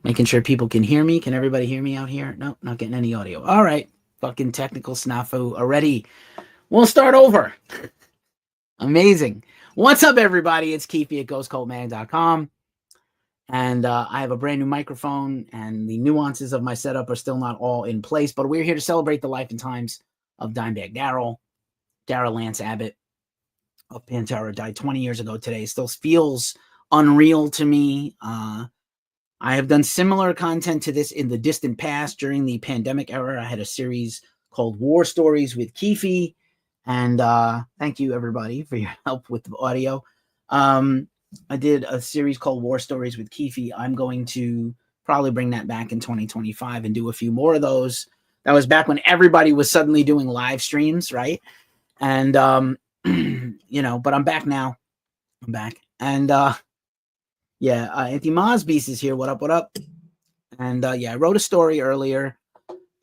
Making sure people can hear me. Can everybody hear me out here? No, not getting any audio. All right. Fucking technical snafu already. We'll start over. Amazing. What's up, everybody? It's Keefy at ghostcoldman.com. And I have a brand new microphone, and the nuances of my setup are still not all in place, but we're here to celebrate the life and times of Dimebag Darrell. Darrell Lance Abbott of PanterA died 20 years ago today. It still feels unreal to me. I have done similar content to this in the distant past. During the pandemic era, I had a series called War Stories with Keefy. And thank you, everybody, for your help with the audio. I did a series called War Stories with Keefy. I'm going to probably bring that back in 2025 and do a few more of those. That was back when everybody was suddenly doing live streams, right? And, you know, but I'm back now. I'm back. And, yeah, Anthony Mosbeast is here. What up, what up? And, yeah, I wrote a story earlier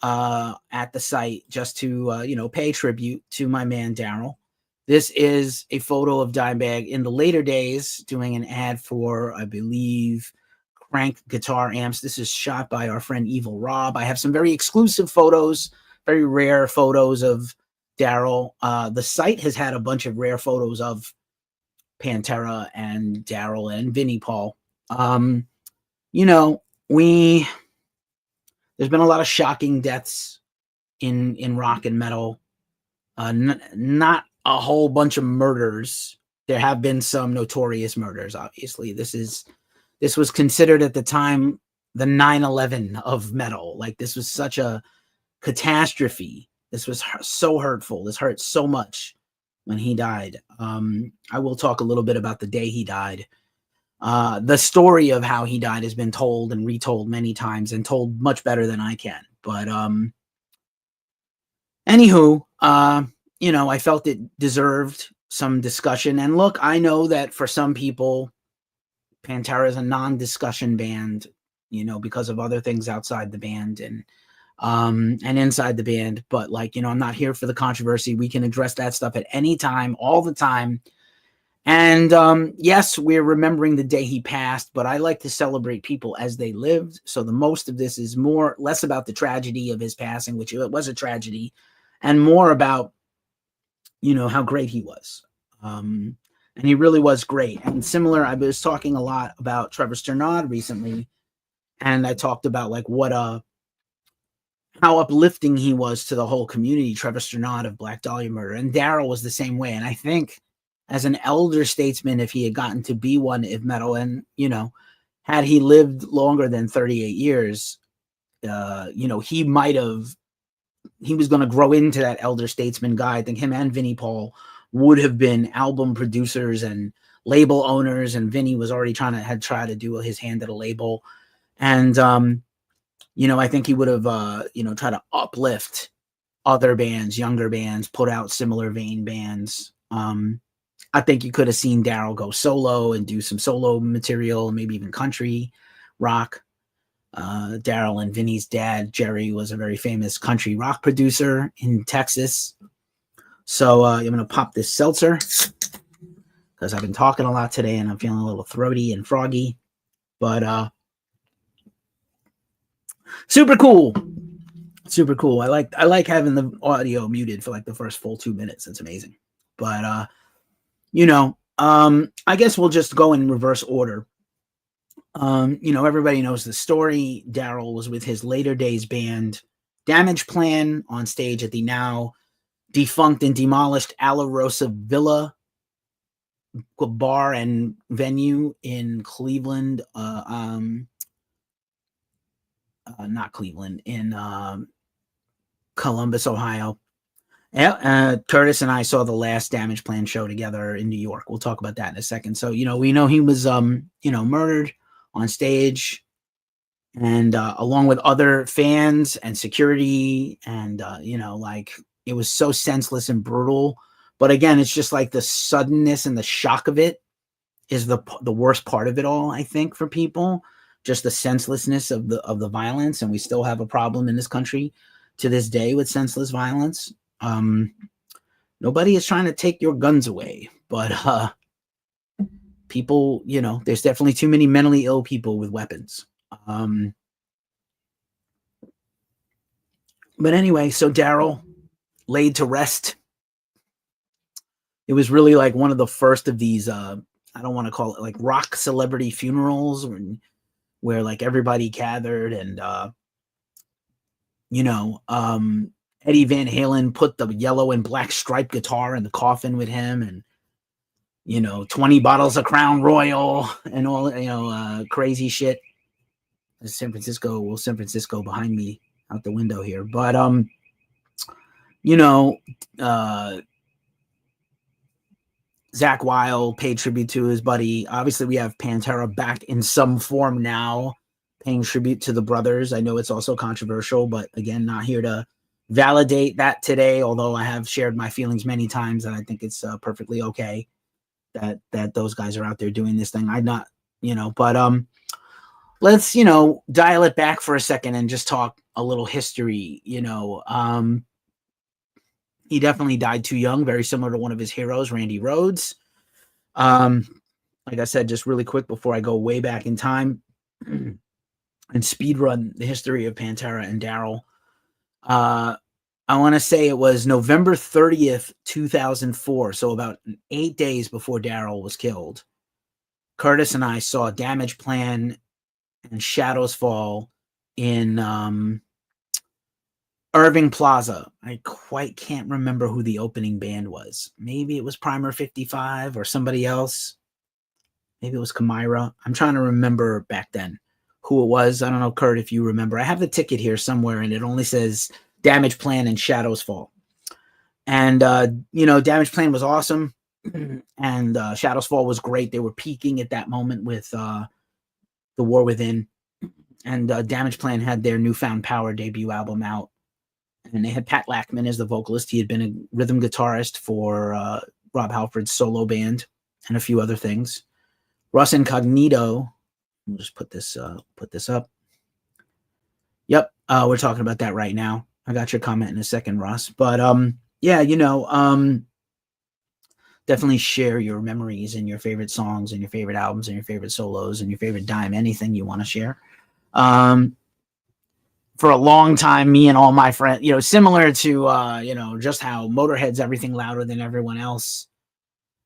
at the site just to, you know, pay tribute to my man, Darrell. This is a photo of Dimebag in the later days doing an ad for, I believe, Crank guitar amps. This is shot by our friend Evil Robb. I have some very exclusive photos, very rare photos of Darrell. The site has had a bunch of rare photos of PanterA and Darrell and Vinne Paul. You know, there's been a lot of shocking deaths in rock and metal. Not a whole bunch of murders. There have been some notorious murders, obviously. This was considered at the time the 9/11 of metal. Like, this was such a catastrophe. This was so hurtful. This hurt so much when he died. I will talk a little bit about the day he died. The story of how he died has been told and retold many times and told much better than I can. But anywho, you know, I felt it deserved some discussion. And look, I know that for some people, PanterA is a non-discussion band, you know, because of other things outside the band and inside the band. But, like, you know, I'm not here for the controversy. We can address that stuff at any time, all the time. And yes, we're remembering the day he passed, but I like to celebrate people as they lived. So the most of this is less about the tragedy of his passing, which it was a tragedy, and more about, you know, how great he was. And he really was great. And similar, I was talking a lot about Trevor Sternad recently, and I talked about, like, how uplifting he was to the whole community, Trevor Sternad of Black Dahlia Murder. And Darrell was the same way. And I think, as an elder statesman, if he had gotten to be one of metal, and, you know, had he lived longer than 38 years, you know, he was going to grow into that elder statesman guy. I think him and Vinne Paul would have been album producers and label owners, and Vinne was already had tried to do his hand at a label. And, you know, I think he would have, you know, tried to uplift other bands, younger bands, put out similar vein bands. I think you could have seen Darrell go solo and do some solo material, maybe even country rock. Darrell and Vinny's dad, Jerry, was a very famous country rock producer in Texas. So I'm going to pop this seltzer because I've been talking a lot today and I'm feeling a little throaty and froggy. But super cool. Super cool. I like having the audio muted for like the first full 2 minutes. It's amazing. But you know, I guess we'll just go in reverse order. You know, everybody knows the story. Darrell was with his later days band Damageplan on stage at the now defunct and demolished Alla Rosa Villa bar and venue in Cleveland. Not Cleveland, in Columbus, Ohio. Yeah, Curtis and I saw the last Damageplan show together in New York. We'll talk about that in a second. So, you know, we know he was, you know, murdered on stage, and along with other fans and security, and you know, like, it was so senseless and brutal. But again, it's just like the suddenness and the shock of it is the worst part of it all, I think, for people. Just the senselessness of the violence, and we still have a problem in this country to this day with senseless violence. Nobody is trying to take your guns away, but people, you know, there's definitely too many mentally ill people with weapons. But anyway, so Darrell laid to rest. It was really like one of the first of these, I don't want to call it like rock celebrity funerals where like everybody gathered and, Eddie Van Halen put the yellow and black striped guitar in the coffin with him and, 20 bottles of Crown Royal and all, crazy shit. San Francisco behind me out the window here. But, Zakk Wylde paid tribute to his buddy. Obviously, we have PanterA back in some form now, paying tribute to the brothers. I know it's also controversial, but again, not here to validate that today, although I have shared my feelings many times, and I think it's perfectly okay that those guys are out there doing this thing. I'm not, but let's, dial it back for a second and just talk a little history. He definitely died too young, very similar to one of his heroes, Randy Rhoads. Like I said, just really quick before I go way back in time and speed run the history of PanterA and Darrell. I want to say it was November 30th, 2004. So about 8 days before Darrell was killed. Curtis and I saw Damageplan and Shadows Fall in Irving Plaza. I quite can't remember who the opening band was. Maybe it was Primer 55 or somebody else. Maybe it was Chimera. I'm trying to remember back then who it was. I don't know, Kurt, if you remember. I have the ticket here somewhere, and it only says Damageplan and Shadows Fall. And, Damageplan was awesome, and Shadows Fall was great. They were peaking at that moment with The War Within. And Damageplan had their Newfound Power debut album out. And they had Pat Lackman as the vocalist. He had been a rhythm guitarist for Rob Halford's solo band and a few other things. Russ Incognito, we'll just put this up. Yep, we're talking about that right now. I got your comment in a second, Russ. But definitely share your memories and your favorite songs and your favorite albums and your favorite solos and your favorite dime, anything you want to share. For a long time, me and all my friends, similar to, just how Motorhead's Everything Louder Than Everyone Else,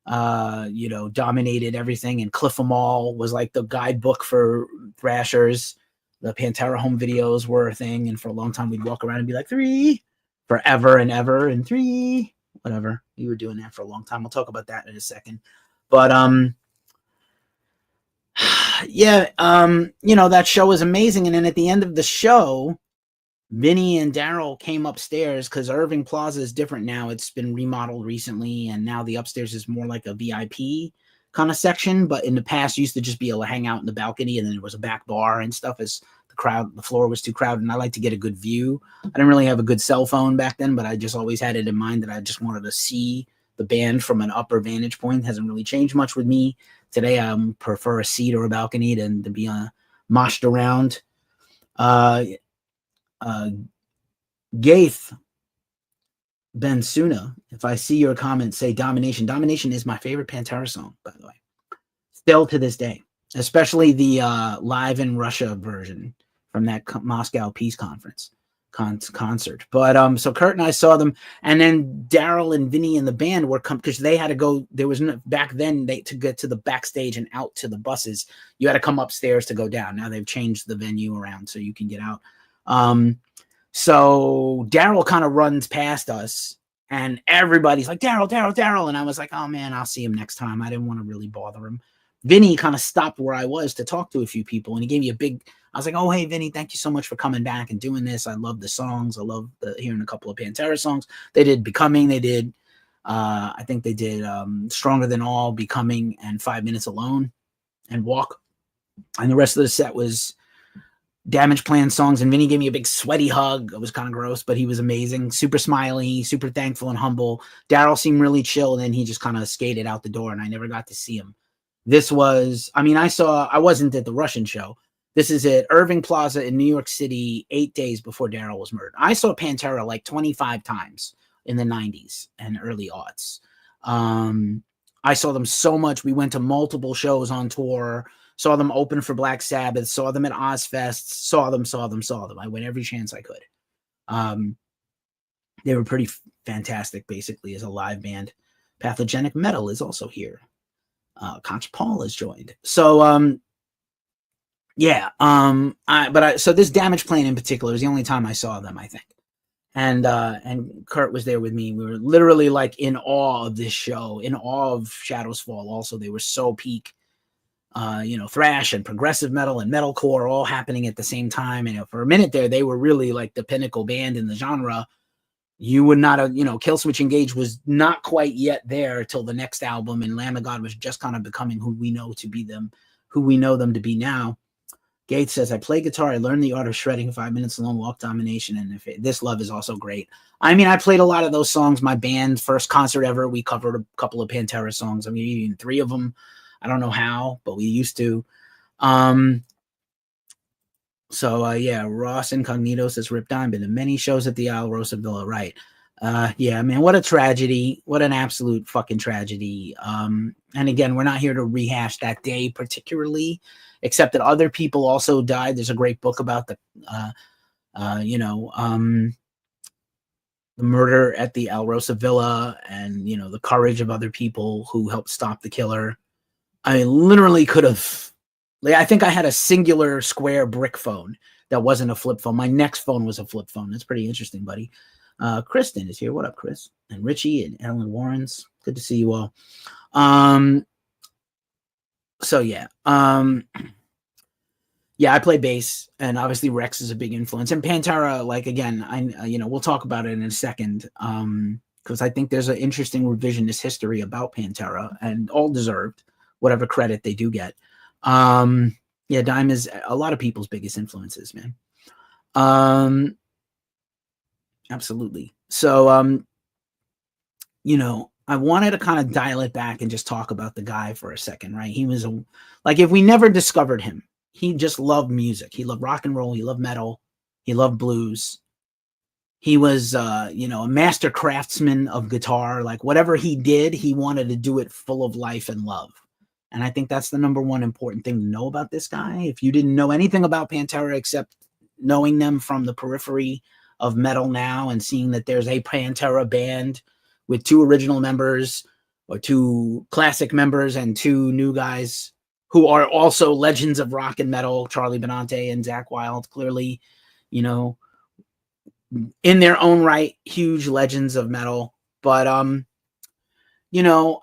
dominated everything. And Cliff 'Em All was like the guidebook for thrashers. The PanterA home videos were a thing. And for a long time, we'd walk around and be like, 3, forever and ever, and 3, whatever. We were doing that for a long time. We'll talk about that in a second. But, that show was amazing. And then at the end of the show, Vinne and Darrell came upstairs because Irving Plaza is different now. It's been remodeled recently, and now the upstairs is more like a VIP kind of section. But in the past, you used to just be able to hang out in the balcony, and then there was a back bar and stuff as the floor was too crowded, and I like to get a good view. I didn't really have a good cell phone back then, but I just always had it in mind that I just wanted to see the band from an upper vantage point. It hasn't really changed much with me. Today, I prefer a seat or a balcony than to be moshed around. Gaith Bensuna, if I see your comment, say Domination. Domination is my favorite PanterA song, by the way. Still to this day, especially the live in Russia version from that Moscow Peace Conference concert. But so Kurt and I saw them, and then Darrell and Vinne and the band were because they had to go. There was back then to get to the backstage and out to the buses, you had to come upstairs to go down. Now they've changed the venue around so you can get out. So Darrell kind of runs past us, and everybody's like, Darrell. And I was like, oh man, I'll see him next time. I didn't want to really bother him. Vinne kind of stopped where I was to talk to a few people, and he gave me I was like, oh, hey, Vinne, thank you so much for coming back and doing this. I love the songs. I love hearing a couple of PanterA songs. They did Becoming. They did, I think they did Stronger Than All, Becoming, and 5 Minutes Alone, and Walk. And the rest of the set was Damageplan songs, and Vinne gave me a big sweaty hug. It was kind of gross, but he was amazing. Super smiley, super thankful and humble. Darrell seemed really chill, and then he just kind of skated out the door, and I never got to see him. This was, I wasn't at the Russian show. This is at Irving Plaza in New York City 8 days before Darrell was murdered. I saw PanterA like 25 times in the 90s and early aughts. I saw them so much. We went to multiple shows on tour, saw them open for Black Sabbath, saw them at Ozzfest, saw them. I went every chance I could. They were pretty fantastic, basically, as a live band. Pathogenic Metal is also here. Conch Paul has joined. So, yeah. So this Damageplan in particular is the only time I saw them, I think. And Kurt was there with me. We were literally like in awe of this show, in awe of Shadows Fall. Also, they were so peak, thrash and progressive metal and metalcore all happening at the same time. And for a minute there, they were really like the pinnacle band in the genre. You would not have, Killswitch Engage was not quite yet there till the next album, and Lamb of God was just kind of becoming who we know them to be now. Gates says, I play guitar. I learned the art of shredding, 5 minutes long, walk domination, and This Love is also great. I mean, I played a lot of those songs. My band, first concert ever, we covered a couple of PanterA songs. I mean, even 3 of them. I don't know how, but we used to. Yeah, Ross Incognito says, Rip Dime, been to many shows at the Alrosa Villa, right? Yeah, man, what a tragedy. What an absolute fucking tragedy. And again, we're not here to rehash that day particularly, except that other people also died. There's a great book about the murder at the Alrosa Villa and, the courage of other people who helped stop the killer. I literally could have, I think I had a singular square brick phone that wasn't a flip phone. My next phone was a flip phone. That's pretty interesting, buddy. Kristen is here. What up, Chris? And Richie and Ellen Warrens. Good to see you all. Yeah, I play bass, and obviously Rex is a big influence. And PanterA, like, again, we'll talk about it in a second, because I think there's an interesting revisionist history about PanterA, and all deserved, whatever credit they do get. Yeah, Dime is a lot of people's biggest influences, man. Absolutely. So, I wanted to kind of dial it back and just talk about the guy for a second, right? He was if we never discovered him, he just loved music. He loved rock and roll. He loved metal. He loved blues. He was, a master craftsman of guitar. Like, whatever he did, he wanted to do it full of life and love. And I think that's the number one important thing to know about this guy. If you didn't know anything about PanterA except knowing them from the periphery of metal now and seeing that there's a PanterA band with 2 original members or 2 classic members and 2 new guys who are also legends of rock and metal, Charlie Benante and Zakk Wylde, clearly, in their own right, huge legends of metal. But, I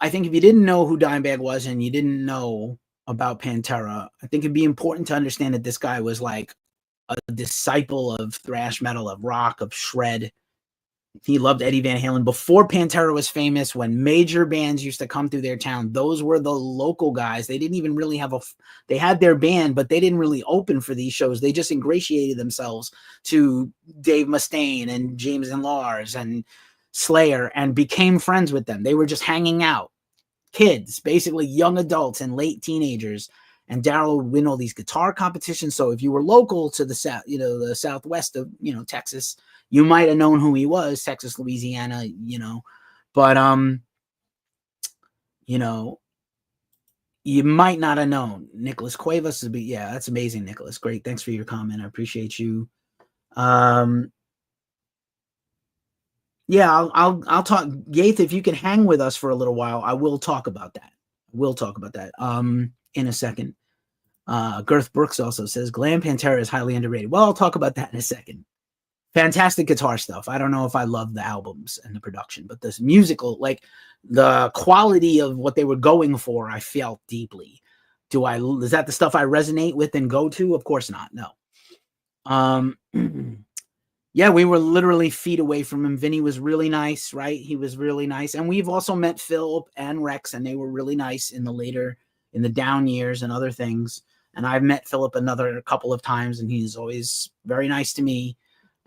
think if you didn't know who Dimebag was and you didn't know about PanterA, I think it'd be important to understand that this guy was like a disciple of thrash metal, of rock, of shred. He loved Eddie Van Halen. Before PanterA was famous, when major bands used to come through their town, those were the local guys. They didn't even really have they had their band, but they didn't really open for these shows. They just ingratiated themselves to Dave Mustaine and James and Lars and Slayer and became friends with them. They were just hanging out. Kids, basically young adults and late teenagers. And Darrell would win all these guitar competitions. So if you were local to the south, the southwest of, Texas, you might have known who he was, Texas, Louisiana, but, you might not have known. Nicholas Cuevas would be, yeah, that's amazing, Nicholas. Great. Thanks for your comment. I appreciate you. Yeah, I'll talk. Gaith, if you can hang with us for a little while, I will talk about that. In a second. Girth Brooks also says Glam PanterA is highly underrated. Well, I'll talk about that in a second. Fantastic guitar stuff. I don't know if I love the albums and the production, but this musical, like the quality of what they were going for, I felt deeply. Is that the stuff I resonate with and go to? Of course not. No. Yeah, we were literally feet away from him. Vinny was really nice, right? He was really nice. And we've also met Philip and Rex, and they were really nice in the down years and other things. And I've met Philip a couple of times, and he's always very nice to me.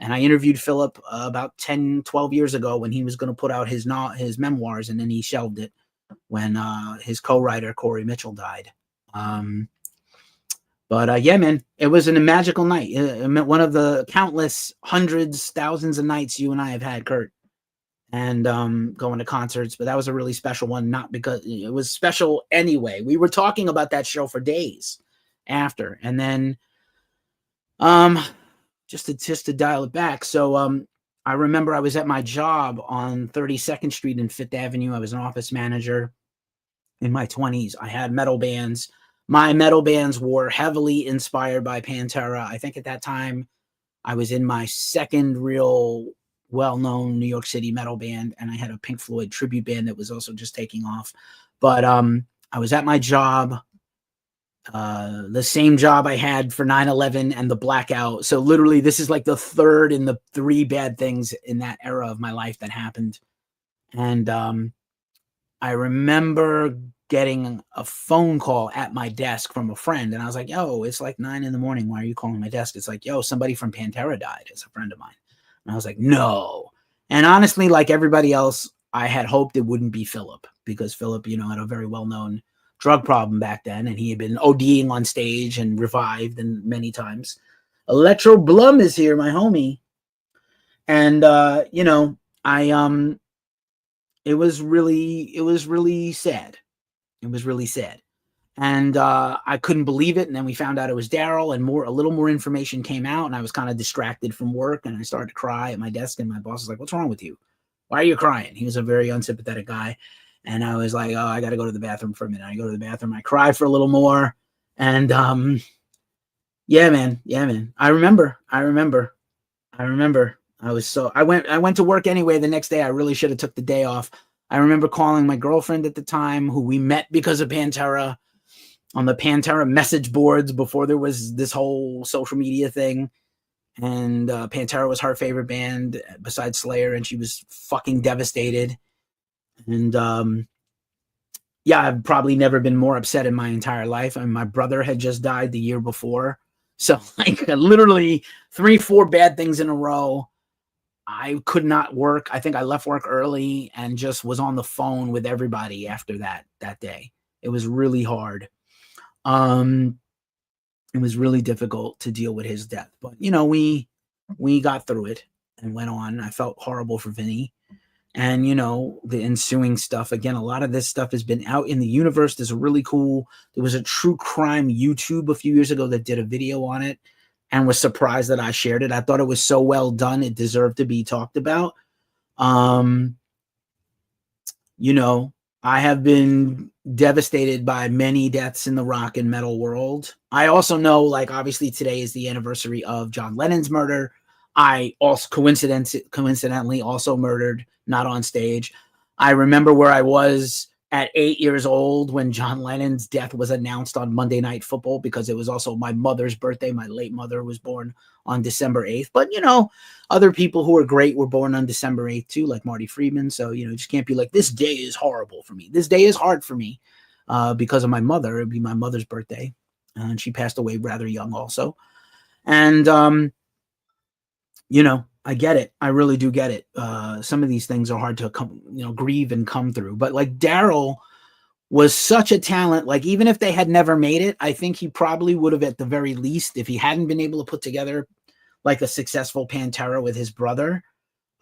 And I interviewed Philip about 10, 12 years ago when he was going to put out his memoirs, and then he shelved it when his co-writer, Corey Mitchell, died. But yeah, man, it was a magical night. One of the countless hundreds, thousands of nights you and I have had, Kurt, and going to concerts. But that was a really special one, not because it was special anyway. We were talking about that show for days. after. And then just to dial it back. So I remember I was at my job on 32nd Street and Fifth Avenue. I was an office manager in my 20s. I had metal bands. My metal bands were heavily inspired by Pantera. I think at that time I was in my second real well-known New York City metal band, and I had a Pink Floyd tribute band that was also just taking off. But I was at my job, the same job I had for 9/11 and the blackout. So literally this is like the third in the 3 bad things in that era of my life that happened. And I remember getting a phone call at my desk from a friend, and I was like, yo, it's like 9 in the morning. Why are you calling my desk? It's like, yo, somebody from Pantera died. It's a friend of mine. And I was like, no. And honestly, like everybody else, I had hoped it wouldn't be Philip, because Philip, you know, had a very well-known drug problem back then, and he had been ODing on stage and revived and many times. Electro Blum is here, my homie. And you know, it was really sad. It was really sad. And I couldn't believe it. And then we found out it was Darrell, and a little more information came out, and I was kind of distracted from work, and I started to cry at my desk, and my boss was like, what's wrong with you? Why are you crying? He was a very unsympathetic guy. And I was like, oh, I got to go to the bathroom for a minute. I go to the bathroom. I cry for a little more. And yeah, man. I remember. I went to work anyway the next day. I really should have took the day off. I remember calling my girlfriend at the time, who we met because of Pantera, on the Pantera message boards before there was this whole social media thing. And Pantera was her favorite band besides Slayer, and she was fucking devastated. And yeah, I've probably never been more upset in my entire life. I mean, my brother had just died the year before. So like literally 3-4 bad things in a row. I could not work. I think I left work early and just was on the phone with everybody after that day. It was really hard. It was really difficult to deal with his death. But, you know, we got through it and went on. I felt horrible for Vinny. And, you know, the ensuing stuff, again, a lot of this stuff has been out in the universe. There was a true crime YouTube a few years ago that did a video on it, and was surprised that I shared it. I thought it was so well done. It deserved to be talked about. You know, I have been devastated by many deaths in the rock and metal world. I also know, like, obviously today is the anniversary of John Lennon's murder. I also coincidentally also murdered, not on stage. I remember where I was at 8 years old when John Lennon's death was announced on Monday Night Football, because it was also my mother's birthday. My late mother was born on December 8th. But, you know, other people who are great were born on December 8th too, like Marty Friedman. So, you know, you just can't be like, this day is horrible for me. This day is hard for me because of my mother. It'd be my mother's birthday. And she passed away rather young also. And, you know, I get it. I really do get it. Some of these things are hard to grieve and come through. But like Darrell was such a talent. Like, even if they had never made it, I think he probably would have, at the very least, if he hadn't been able to put together like a successful Pantera with his brother,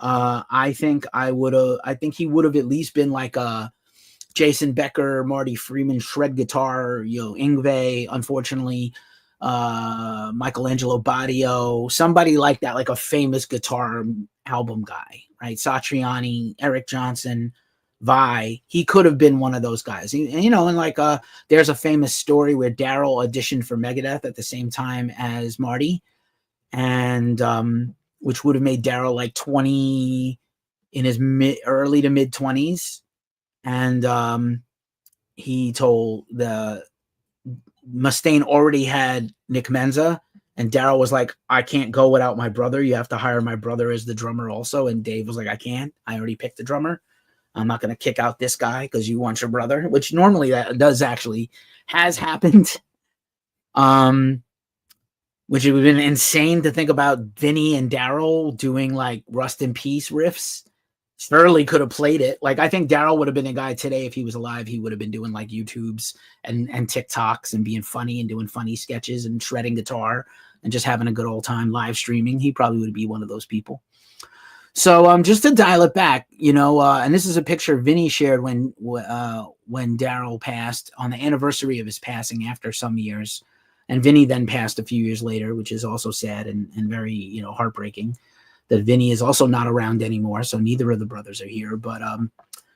I think he would have at least been like a Jason Becker, Marty Friedman, shred guitar, you know, Yngwie, unfortunately, Michelangelo Badio, somebody like that, like a famous guitar album guy, right? Satriani, Eric Johnson, Vai. He could have been one of those guys. You know, and like there's a famous story where Darrell auditioned for Megadeth at the same time as Marty, and which would have made Darrell like 20, in his early to mid 20s. And he told Mustaine already had Nick Menza, and Darrell was like, I can't go without my brother. You have to hire my brother as the drummer also. And Dave was like, I can't. I already picked the drummer. I'm not going to kick out this guy because you want your brother, which normally that has happened. Which it would have been insane to think about Vinny and Darrell doing like Rust in Peace riffs. Shirley could have played it. Like, I think Darrell would have been a guy today, if he was alive, he would have been doing like YouTubes and TikToks and being funny and doing funny sketches and shredding guitar and just having a good old time live streaming. He probably would be one of those people. So just to dial it back, you know, and this is a picture Vinny shared when Darrell passed on the anniversary of his passing after some years. And Vinne then passed a few years later, which is also sad and very, you know, heartbreaking that Vinne is also not around anymore. So neither of the brothers are here. But,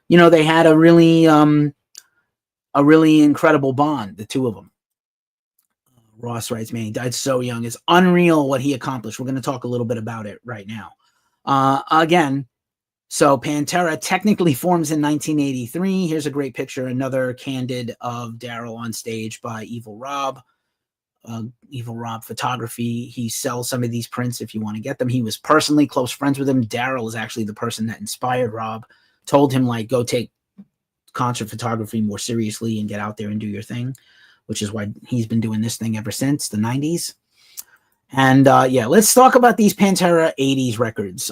you know, they had a really incredible bond, the two of them. Ross writes, man, he died so young. It's unreal what he accomplished. We're going to talk a little bit about it right now. Again, so PanterA technically forms in 1983. Here's a great picture, another candid of Darrell on stage by Evil Robb. Evil Robb Photography. He sells some of these prints if you want to get them. He was personally close friends with him. Darrell is actually the person that inspired Robb, told him, like, go take concert photography more seriously and get out there and do your thing, which is why he's been doing this thing ever since the 90s. And yeah, let's talk about these PanterA 80s records.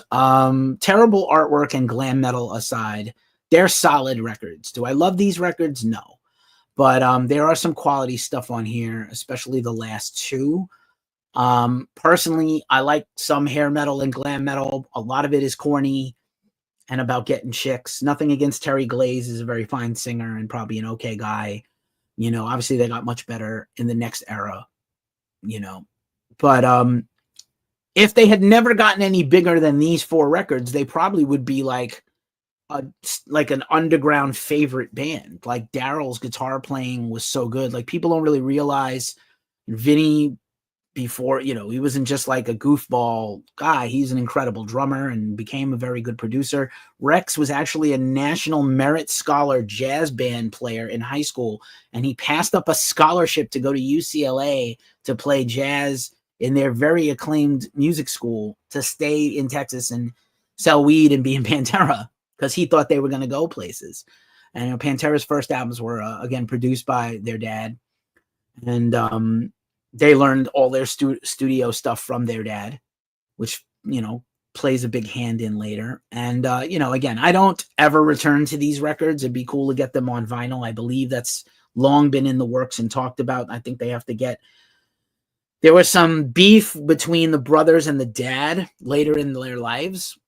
Terrible artwork and glam metal aside, they're solid records. Do I love these records? No. But there are some quality stuff on here, especially the last two. Personally, I like some hair metal and glam metal. A lot of it is corny and about getting chicks. Nothing against Terry Glaze, is a very fine singer and probably an okay guy. You know, obviously they got much better in the next era, you know. But if they had never gotten any bigger than these four records, they probably would be like an underground favorite band. Like Darrell's guitar playing was so good. Like people don't really realize Vinne, before, you know, he wasn't just like a goofball guy. He's an incredible drummer and became a very good producer. Rex was actually a National Merit Scholar jazz band player in high school, and he passed up a scholarship to go to UCLA to play jazz in their very acclaimed music school to stay in Texas and sell weed and be in PanterA because he thought they were going to go places. And you know, PanterA's first albums were, again, produced by their dad. And they learned all their studio stuff from their dad, which, you know, plays a big hand in later. And, you know, again, I don't ever return to these records. It'd be cool to get them on vinyl. I believe that's long been in the works and talked about. I think they have to get... There was some beef between the brothers and the dad later in their lives.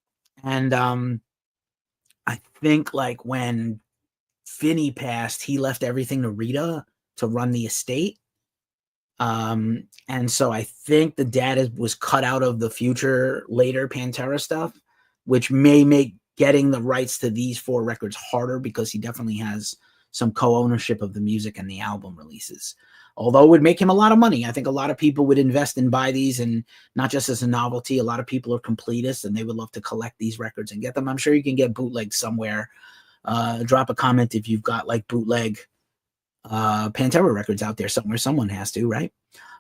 And I think, like, when Vinne passed, he left everything to Rita to run the estate. And so I think the dad was cut out of the future later PanterA stuff, which may make getting the rights to these four records harder because he definitely has some co-ownership of the music and the album releases. Although it would make him a lot of money. I think a lot of people would invest and buy these, and not just as a novelty. A lot of people are completists and they would love to collect these records and get them. I'm sure you can get bootleg somewhere. Drop a comment if you've got like bootleg PanterA records out there somewhere. Someone has to, right?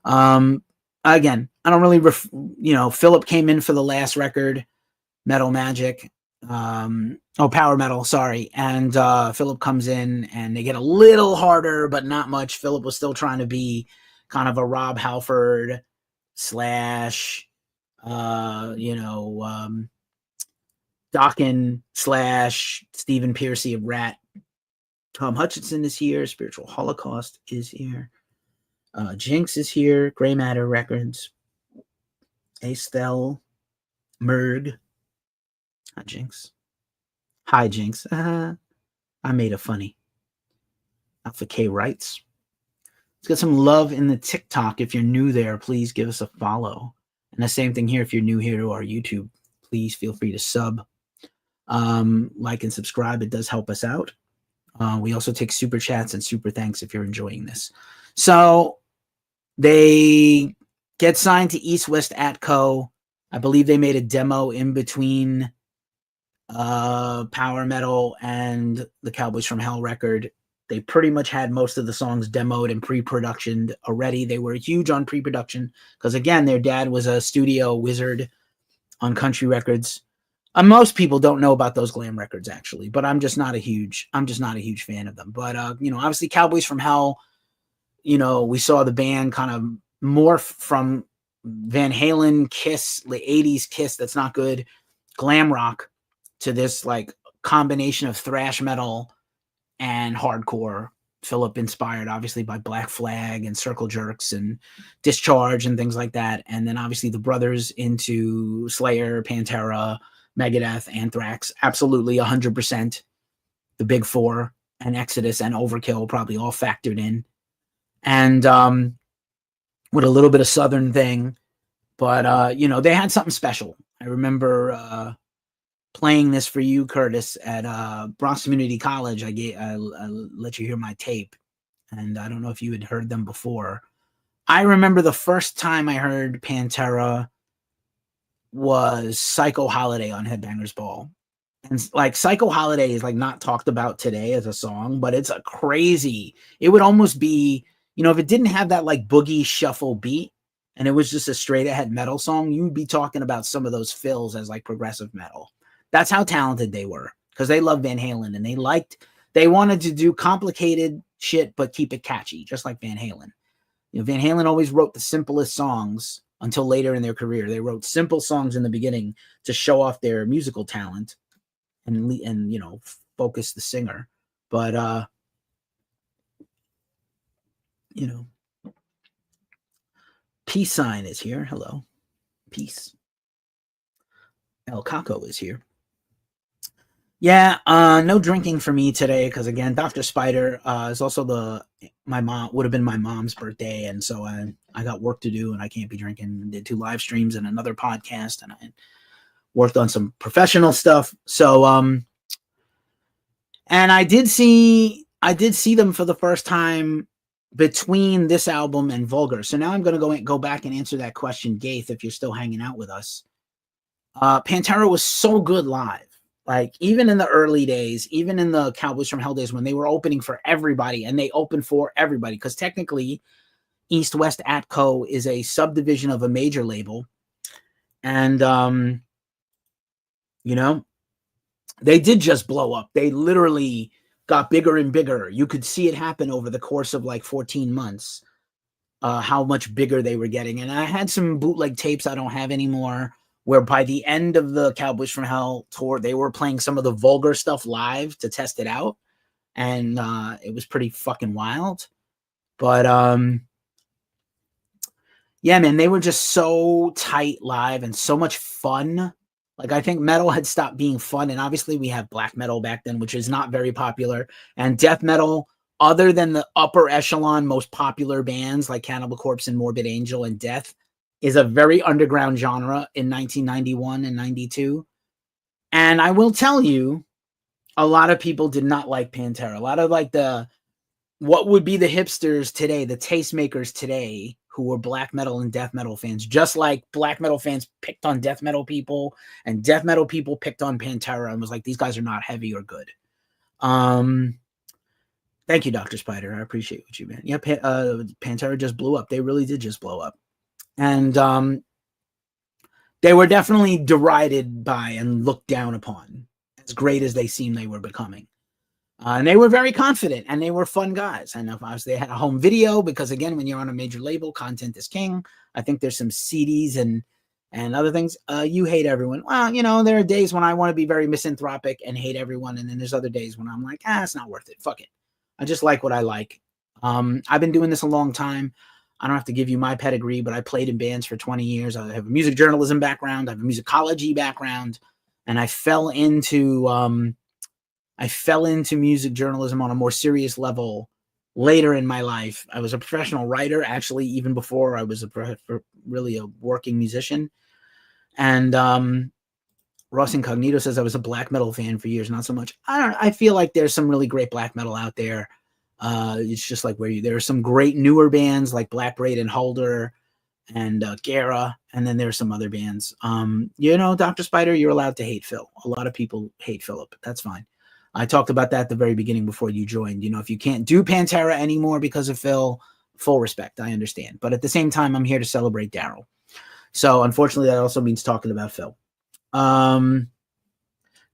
Again, I don't really, you know, Philip came in for the last record, Metal Magic. Power Metal, sorry. And Philip comes in and they get a little harder, but not much. Philip was still trying to be kind of a Rob Halford slash, you know, Dokken slash Stephen Pearcy of Rat. Tom Hutchinson is here. Spiritual Holocaust is here. Jinx is here. Grey Matter Records. Estelle. Merg. Hi, Jinx. Hi, Jinx. I made a funny. Alpha K writes. Let's get some love in the TikTok. If you're new there, please give us a follow. And the same thing here. If you're new here to our YouTube, please feel free to sub. Like and subscribe. It does help us out. We also take super chats and super thanks if you're enjoying this. So they get signed to East West Atco. I believe they made a demo in between Power Metal and the Cowboys from Hell record. They pretty much had most of the songs demoed and pre-production already. They were huge on pre-production because, again, their dad was a studio wizard on country records. Most people don't know about those glam records, actually, but I'm just not a huge fan of them. But you know, obviously Cowboys from Hell, you know, we saw the band kind of morph from Van Halen, Kiss, the 80s Kiss that's not good, glam rock, to this like combination of thrash metal and hardcore. Philip inspired obviously by Black Flag and Circle Jerks and Discharge and things like that. And then obviously the brothers into Slayer, PanterA, Megadeth, Anthrax, absolutely 100%. The Big Four and Exodus and Overkill probably all factored in. And with a little bit of Southern thing. But, you know, they had something special. I remember playing this for you, Curtis, at Bronx Community College. I let you hear my tape, and I don't know if you had heard them before. I remember the first time I heard PanterA was Psycho Holiday on Headbangers Ball. And like Psycho Holiday is like not talked about today as a song, but it's a crazy, it would almost be, you know, if it didn't have that like boogie shuffle beat and it was just a straight ahead metal song, you would be talking about some of those fills as like progressive metal. That's how talented they were, because they loved Van Halen and they wanted to do complicated shit, but keep it catchy, just like Van Halen. You know, Van Halen always wrote the simplest songs until later in their career. They wrote simple songs in the beginning to show off their musical talent and you know, focus the singer. But you know, peace sign is here. Hello, peace. El Caco is here. Yeah, no drinking for me today because again, Dr. Spider is also my mom would have been my mom's birthday, and so I got work to do and I can't be drinking. Did 2 live streams and another podcast, and I worked on some professional stuff. So and I did see them for the first time between this album and Vulgar. So now I'm going to go back and answer that question, Gaith, if you're still hanging out with us. PanterA was so good live. Like, even in the early days, even in the Cowboys from Hell days when they were opening for everybody, and they opened for everybody, because technically East West Atco is a subdivision of a major label. And, you know, they did just blow up. They literally got bigger and bigger. You could see it happen over the course of like 14 months, how much bigger they were getting. And I had some bootleg tapes I don't have anymore, where by the end of the Cowboys from Hell tour, they were playing some of the Vulgar stuff live to test it out. And it was pretty fucking wild. But yeah, man, they were just so tight live and so much fun. Like, I think metal had stopped being fun. And obviously we have black metal back then, which is not very popular. And death metal, other than the upper echelon, most popular bands like Cannibal Corpse and Morbid Angel and Death, is a very underground genre in 1991 and 92. And I will tell you, a lot of people did not like PanterA. A lot of like what would be the hipsters today, the tastemakers today, who were black metal and death metal fans, just like black metal fans picked on death metal people and death metal people picked on PanterA and was like, these guys are not heavy or good. Thank you, Dr. Spider. I appreciate what you meant. Yeah, PanterA just blew up. They really did just blow up. And they were definitely derided by and looked down upon, as great as they seemed they were becoming. And they were very confident, and they were fun guys. And obviously they had a home video, because again, when you're on a major label, content is king. I think there's some CDs and other things. You hate everyone. Well, you know, there are days when I want to be very misanthropic and hate everyone. And then there's other days when I'm like, it's not worth it. Fuck it. I just like what I like. I've been doing this a long time. I don't have to give you my pedigree, but I played in bands for 20 years. I have a music journalism background. I have a musicology background. And I fell into music journalism on a more serious level later in my life. I was a professional writer, actually, even before I was really a working musician. And Ross Incognito says I was a black metal fan for years. Not so much. I feel like there's some really great black metal out there. It's just like there are some great newer bands like Black Braid and Holder and Guerra, and then there's some other bands. You know, Dr. Spider, you're allowed to hate Phil. A lot of people hate Philip. That's fine. I talked about that at the very beginning before you joined. You know, if you can't do PanterA anymore because of Phil, full respect. I understand. But at the same time, I'm here to celebrate Darrell. So unfortunately, that also means talking about Phil.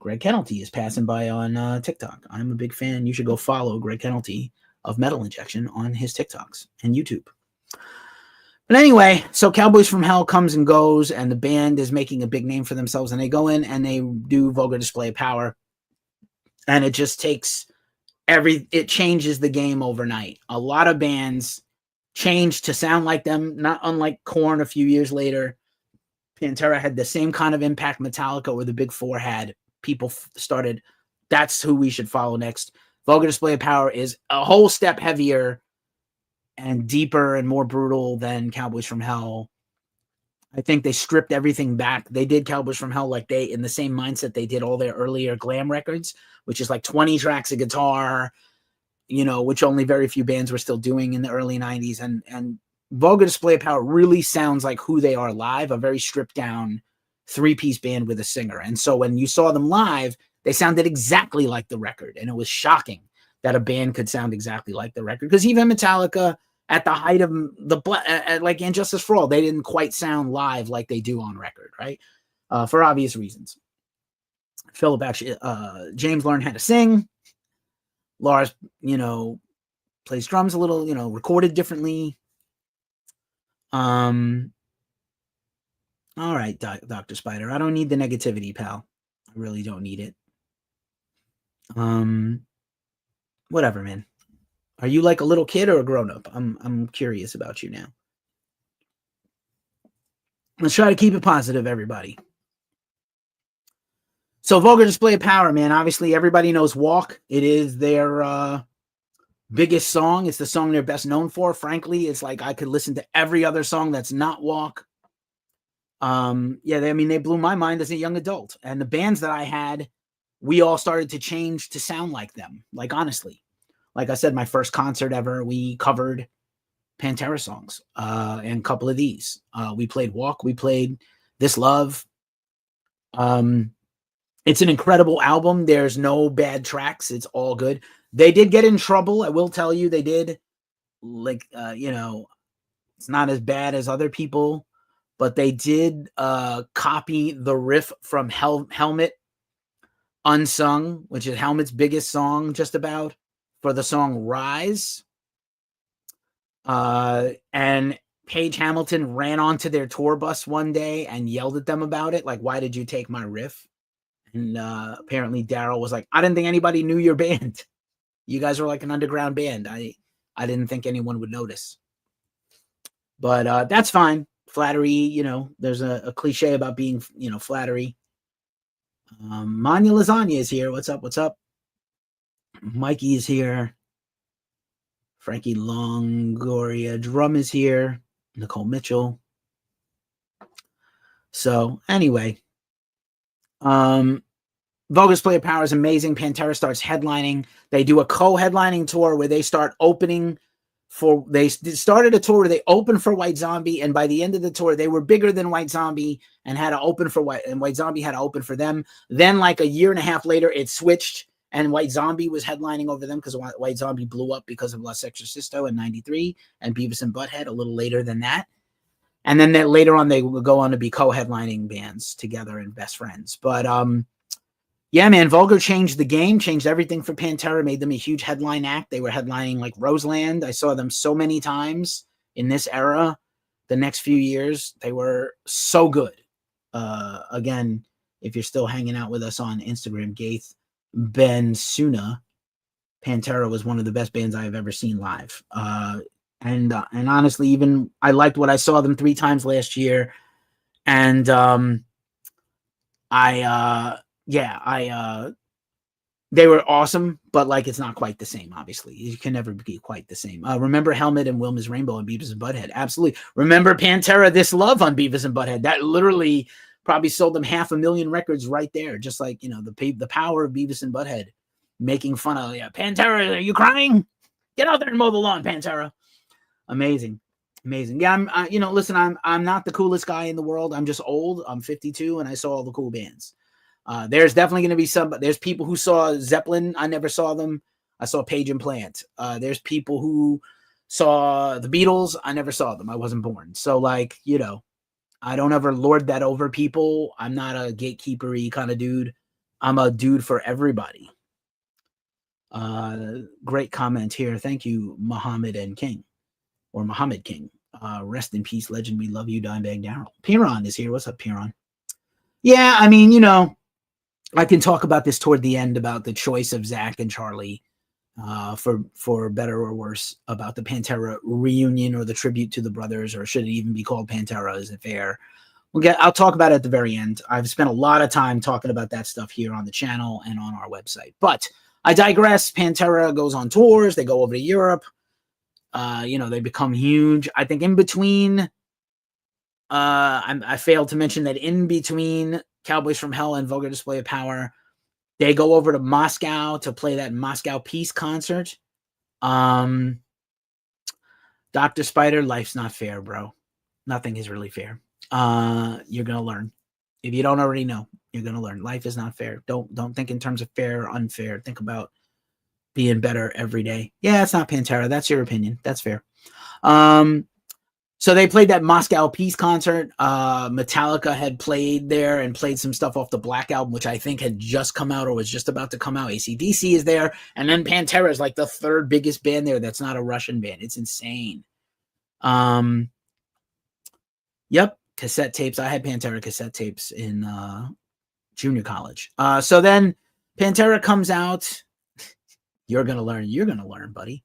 Greg Kennelty is passing by on TikTok. I'm a big fan. You should go follow Greg Kennelty of Metal Injection on his TikToks and YouTube. But anyway, so Cowboys from Hell comes and goes, and the band is making a big name for themselves, and they go in and they do Vulgar Display of Power. And it just takes it changes the game overnight. A lot of bands changed to sound like them, not unlike Korn a few years later. PanterA had the same kind of impact Metallica or the Big Four had. People started, that's who we should follow next. Vulgar Display of Power is a whole step heavier and deeper and more brutal than Cowboys from Hell. I think they stripped everything back. They did Cowboys from Hell like they, in the same mindset they did all their earlier glam records, which is like 20 tracks of guitar, you know, which only very few bands were still doing in the early 90s. And Vulgar Display of Power really sounds like who they are live, a very stripped down 3-piece band with a singer. And so when you saw them live, they sounded exactly like the record. And it was shocking that a band could sound exactly like the record. Because even Metallica, at the height of like And Justice for All, they didn't quite sound live like they do on record, right? For obvious reasons. Philip actually, James learned how to sing. Lars, you know, plays drums a little, you know, recorded differently. All right, Dr. Spider. I don't need the negativity, pal. I really don't need it. Whatever, man. Are you like a little kid or a grown-up? I'm curious about you now. Let's try to keep it positive, everybody. So Vulgar Display of Power, man. Obviously, everybody knows Walk. It is their biggest song. It's the song they're best known for. Frankly, it's like I could listen to every other song that's not Walk. Yeah, they blew my mind as a young adult. And the bands that I had, we all started to change to sound like them. Like, honestly. Like I said, my first concert ever, we covered PanterA songs and a couple of these. We played Walk. We played This Love. It's an incredible album. There's no bad tracks. It's all good. They did get in trouble. I will tell you, they did. Like, you know, it's not as bad as other people, but they did copy the riff from Helmet Unsung, which is Helmet's biggest song, just about, for the song Rise. And Page Hamilton ran onto their tour bus one day and yelled at them about it. Like, why did you take my riff? And apparently Darrell was like, I didn't think anybody knew your band. You guys were like an underground band. I didn't think anyone would notice. But that's fine. Flattery, you know, there's a cliche about being, you know, flattery. Manya Lasagna is here. What's up? What's up? Mikey is here. Frankie Longoria Drum is here. Nicole Mitchell. So anyway, Vulgar Display of Power is amazing. PanterA starts headlining. They do a co-headlining tour where they start opening for, they started a tour where they opened for White Zombie, and by the end of the tour, they were bigger than White Zombie and had to open for White Zombie had to open for them. Then like a year and a half later, it switched, and White Zombie was headlining over them because White Zombie blew up because of Los Exorcisto in '93 and Beavis and Butthead a little later than that. And then later on, they will go on to be co-headlining bands together and best friends. But yeah, man, Vulgar changed the game, changed everything for PanterA, made them a huge headline act. They were headlining like Roseland. I saw them so many times in this era. The next few years, they were so good. Again, if you're still hanging out with us on Instagram, Gaith Ben Suna, PanterA was one of the best bands I have ever seen live. And honestly, even I liked what I saw them 3 times last year. And they were awesome, but like it's not quite the same. Obviously, you can never be quite the same. Remember Helmet and Wilma's Rainbow and Beavis and Butthead? Absolutely. Remember PanterA This Love on Beavis and Butthead? That literally probably sold them 500,000 records right there. Just like, you know, the power of Beavis and Butthead making fun of, yeah, PanterA, are you crying? Get out there and mow the lawn, PanterA. Amazing. Amazing. Yeah, you know, listen, I'm not the coolest guy in the world. I'm just old. I'm 52 and I saw all the cool bands. There's definitely going to be there's people who saw Zeppelin. I never saw them. I saw Page and Plant. There's people who saw the Beatles. I never saw them. I wasn't born. So like, you know, I don't ever lord that over people. I'm not a gatekeeper-y kind of dude. I'm a dude for everybody. Great comment here. Thank you, Muhammad and King. Or Muhammad King. Rest in peace, legend. We love you, Dimebag Darrell. Piran is here. What's up, Piran? Yeah, I mean, you know, I can talk about this toward the end about the choice of Zach and Charlie, for better or worse, about the PanterA reunion or the tribute to the brothers, or should it even be called PanterA? Is it fair? I'll talk about it at the very end. I've spent a lot of time talking about that stuff here on the channel and on our website. But I digress. PanterA goes on tours. They go over to Europe. They become huge. I think in between, I failed to mention that in between Cowboys from Hell and Vulgar Display of Power, they go over to Moscow to play that Moscow Peace concert. Dr. Spider, life's not fair, bro. Nothing is really fair. You're going to learn. If you don't already know, you're going to learn. Life is not fair. Don't think in terms of fair or unfair. Think about being better every day. Yeah, it's not PanterA. That's your opinion. That's fair. So they played that Moscow Peace concert. Metallica had played there and played some stuff off the Black Album, which I think had just come out or was just about to come out. AC/DC is there. And then PanterA is like the third biggest band there that's not a Russian band. It's insane. Yep, cassette tapes. I had PanterA cassette tapes in junior college. So then PanterA comes out. You're going to learn. You're going to learn, buddy.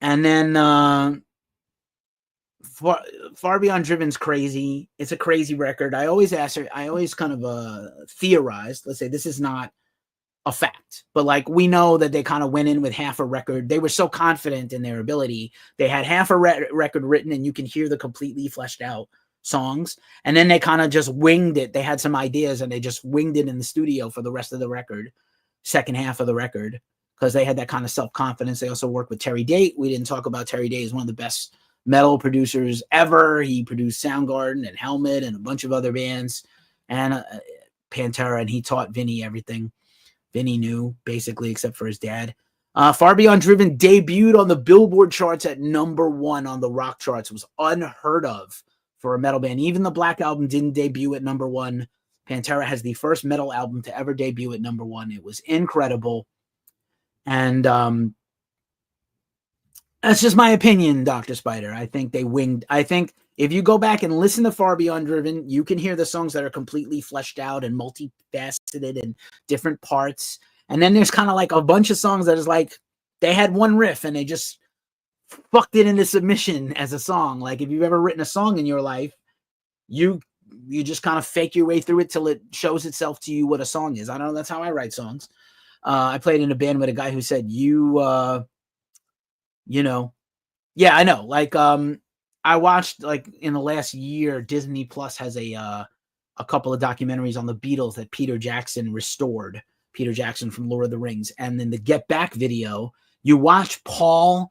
And then Far Beyond Driven's crazy. It's a crazy record. I always kind of theorized, let's say this is not a fact, but like we know that they kind of went in with half a record. They were so confident in their ability. They had half a record written and you can hear the completely fleshed out songs. And then they kind of just winged it. They had some ideas and they just winged it in the studio for the rest of the record, second half of the record, because they had that kind of self-confidence. They also worked with Terry Date. We didn't talk about Terry Date. He's one of the best metal producers ever. He produced Soundgarden and Helmet and a bunch of other bands and PanterA, and he taught Vinne everything. Vinne knew, basically, except for his dad. Far Beyond Driven debuted on the Billboard charts at #1 on the rock charts. It was unheard of for a metal band. Even the Black Album didn't debut at #1. PanterA has the first metal album to ever debut at #1. It was incredible. And that's just my opinion, Dr. Spider. I think they winged. I think if you go back and listen to Far Beyond Driven, you can hear the songs that are completely fleshed out and multifaceted and different parts. And then there's kind of like a bunch of songs that is like they had one riff and they just fucked it into submission as a song. Like if you've ever written a song in your life, you just kind of fake your way through it till it shows itself to you what a song is. I don't know. That's how I write songs. I played in a band with a guy who said, yeah, I know. Like, I watched like in the last year, Disney Plus has a couple of documentaries on the Beatles that Peter Jackson restored. Peter Jackson from Lord of the Rings. And then the Get Back video, you watch Paul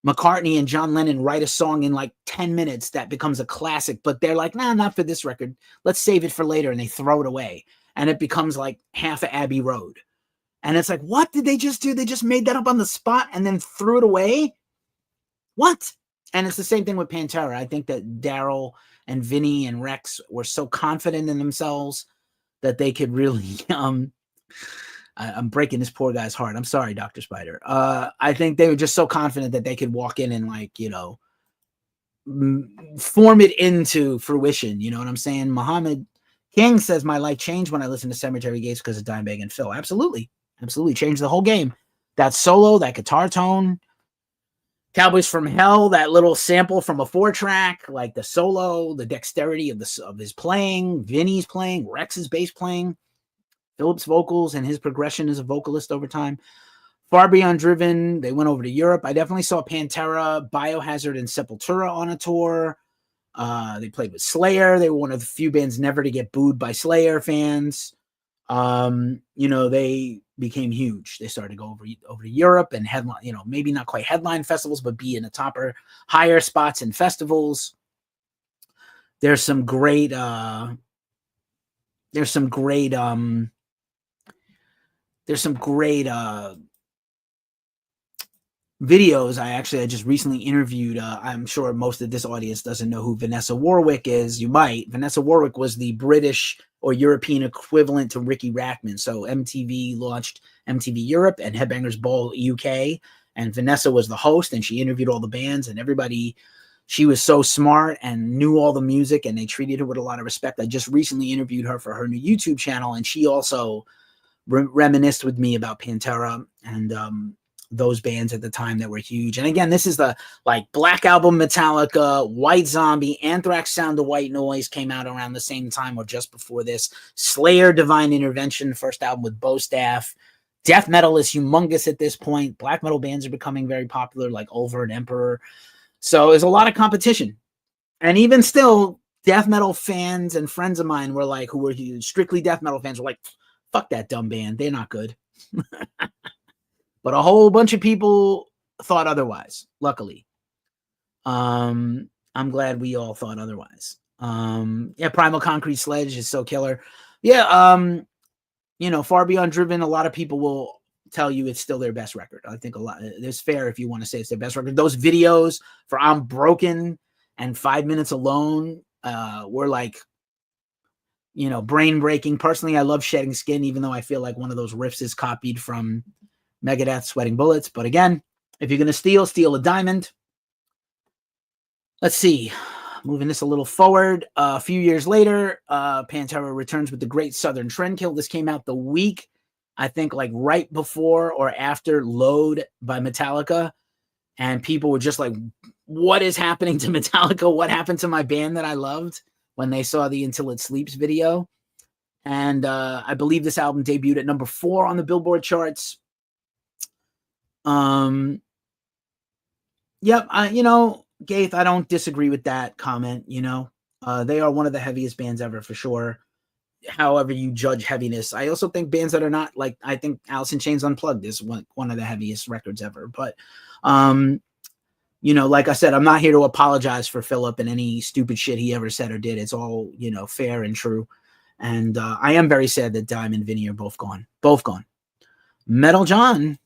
McCartney and John Lennon write a song in like 10 minutes that becomes a classic, but they're like, nah, not for this record. Let's save it for later. And they throw it away. And it becomes like half of Abbey Road. And it's like, what did they just do? They just made that up on the spot and then threw it away? What? And it's the same thing with PanterA. I think that Darrell and Vinne and Rex were so confident in themselves that they could really, I'm breaking this poor guy's heart. I'm sorry, Dr. Spider. I think they were just so confident that they could walk in and like, form it into fruition. You know what I'm saying? Muhammad King says, my life changed when I listened to Cemetery Gates because of Dimebag and Phil. Absolutely. Absolutely. Changed the whole game. That solo, that guitar tone, Cowboys from Hell, that little sample from a 4-track, like the solo, the dexterity of his playing, Vinny's playing, Rex's bass playing, Philip's vocals, and his progression as a vocalist over time. Far Beyond Driven, they went over to Europe. I definitely saw PanterA, Biohazard, and Sepultura on a tour. They played with Slayer. They were one of the few bands never to get booed by Slayer fans. They became huge. They started to go over to Europe and headline, maybe not quite headline festivals, but be in the higher spots in festivals. There's some great videos. I just recently interviewed, I'm sure most of this audience doesn't know who Vanessa Warwick is. You might. Vanessa Warwick was the British or European equivalent to Ricky Rackman. So MTV launched MTV Europe and Headbangers Ball UK, and Vanessa was the host, and she interviewed all the bands and everybody. She was so smart and knew all the music, and they treated her with a lot of respect. I just recently interviewed her for her new YouTube channel, and she also reminisced with me about PanterA and those bands at the time that were huge. And again, this is the like Black Album, Metallica, White Zombie, Anthrax, Sound of White Noise came out around the same time or just before this. Slayer, Divine Intervention, first album with Bo Staff. Death metal is humongous at this point. Black metal bands are becoming very popular, like Over and Emperor. So there's a lot of competition. And even still, death metal fans and friends of mine were like, who were strictly death metal fans, were like, fuck that dumb band. They're not good. But a whole bunch of people thought otherwise, luckily. I'm glad we all thought otherwise. Yeah, Primal Concrete Sledge is so killer. Yeah, you know, Far Beyond Driven, a lot of people will tell you it's still their best record. I think a lot, it's fair if you want to say it's their best record. Those videos for I'm Broken and 5 Minutes Alone were like, you know, brain breaking. Personally, I love Shedding Skin, even though I feel like one of those riffs is copied from Megadeth, Sweating Bullets. But again, if you're going to steal a diamond. Let's see. Moving this a little forward. A few years later, PanterA returns with the Great Southern Trendkill. This came out the week, I think, like right before or after Load by Metallica. And people were just like, what is happening to Metallica? What happened to my band that I loved, when they saw the Until It Sleeps video. And I believe this album debuted at number 4 on the Billboard charts. Yep, you know, Gaith, I don't disagree with that comment. You know, they are one of the heaviest bands ever, for sure. However you judge heaviness, I also think bands that are not, like, I think Alice in Chains Unplugged is one of the heaviest records ever. But you know, like I said, I'm not here to apologize for Philip and any stupid shit he ever said or did. It's all, you know, fair and true. And I am very sad that Dime and Vinne are both gone. Both gone. Metal John,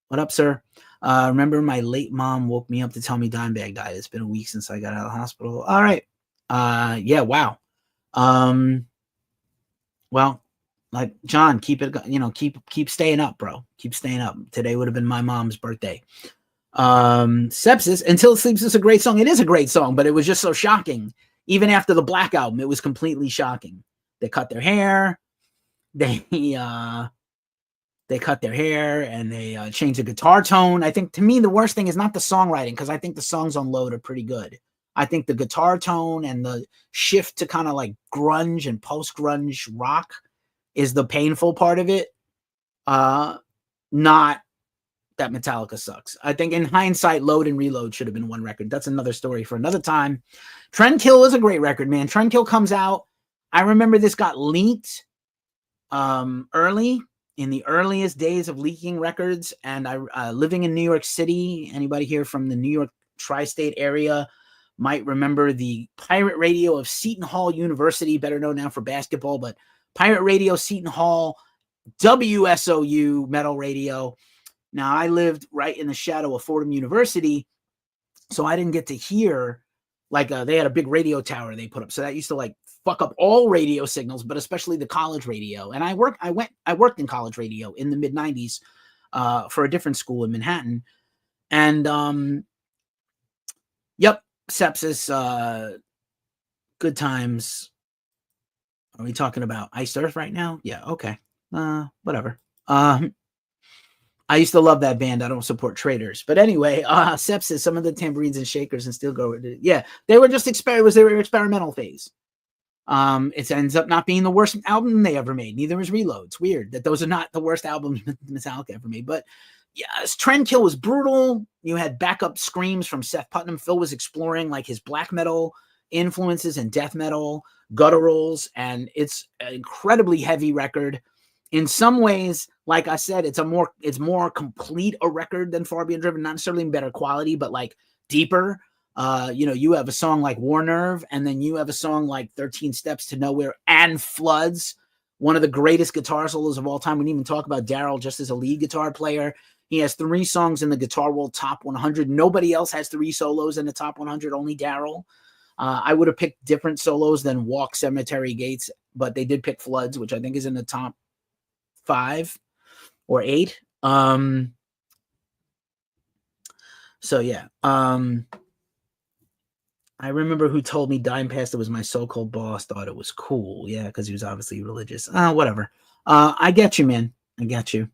what up, sir? Remember my late mom woke me up to tell me Dimebag died. It's been a week since I got out of the hospital. All right. Yeah, wow. Well, like, John, keep it, you know, keep staying up, bro. Keep staying up. Today would have been my mom's birthday. Sepsis, Until It Sleeps is a great song. It is a great song, but it was just so shocking. Even after the Black Album, it was completely shocking. They cut their hair. They cut their hair and they changed the guitar tone. I think, to me, the worst thing is not the songwriting, because I think the songs on Load are pretty good. I think the guitar tone and the shift to kind of like grunge and post-grunge rock is the painful part of it. Not that Metallica sucks. I think in hindsight, Load and Reload should have been one record. That's another story for another time. Trendkill is a great record, man. Trendkill comes out. I remember this got leaked early, in the earliest days of leaking records. And I living in New York City, anybody here from the New York tri-state area might remember the pirate radio of Seton Hall University, better known now for basketball, but pirate radio, Seton Hall, WSOU metal radio. Now, I lived right in the shadow of Fordham University, so I didn't get to hear, like, they had a big radio tower they put up. So that used to, like, fuck up all radio signals, but especially the college radio. And I worked in college radio in the mid-90s for a different school in Manhattan. And, yep, sepsis, good times. Are we talking about Iced Earth right now? Yeah, okay. Whatever. I used to love that band. I don't support traitors. But anyway, Sepsis, some of the Tambourines and Shakers and Steel Go. Yeah, they were just their experimental phase. It ends up not being the worst album they ever made. Neither is Reload. It's weird that those are not the worst albums Metallica ever made. But yes, Trendkill was brutal. You had backup screams from Seth Putnam. Phil was exploring like his black metal influences and death metal, gutturals, and it's an incredibly heavy record. In some ways, like I said, it's more complete a record than Far Beyond Driven, not necessarily in better quality, but like deeper. You know, you have a song like War Nerve, and then you have a song like 13 Steps to Nowhere and Floods, one of the greatest guitar solos of all time. We didn't even talk about Darrell just as a lead guitar player. He has 3 songs in the Guitar World Top 100. Nobody else has 3 solos in the Top 100, only Darrell. I would have picked different solos than Walk, Cemetery Gates, but they did pick Floods, which I think is in the top 5 or 8. So yeah. I remember who told me Dime Pastor was my so-called boss, thought it was cool. Yeah, because he was obviously religious. Whatever. I get you, man. I get you.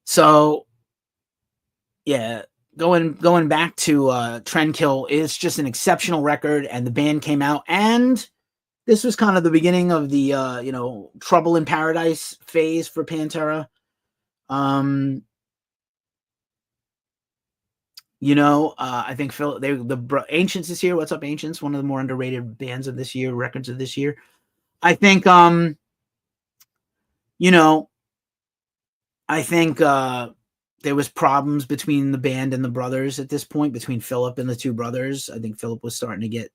So yeah, going back to Trendkill is just an exceptional record, and the band came out, and this was kind of the beginning of the, you know, Trouble in Paradise phase for PanterA. You know, I think the Ancients is here. What's up, Ancients? One of the more underrated bands of this year, records of this year. I think, you know, I think there was problems between the band and the brothers at this point, between Philip and the two brothers. I think Philip was starting to get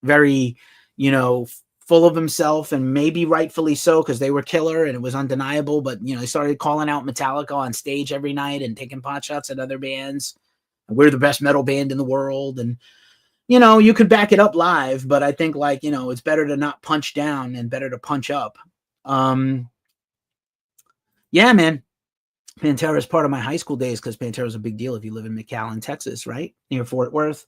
very, you know, full of himself, and maybe rightfully so, because they were killer and it was undeniable. But, you know, he started calling out Metallica on stage every night and taking pot shots at other bands. We're the best metal band in the world. And, you know, you could back it up live, but I think, like, you know, it's better to not punch down and better to punch up. Yeah, man. PanterA is part of my high school days, because PanterA is a big deal if you live in McAllen, Texas, right? Near Fort Worth.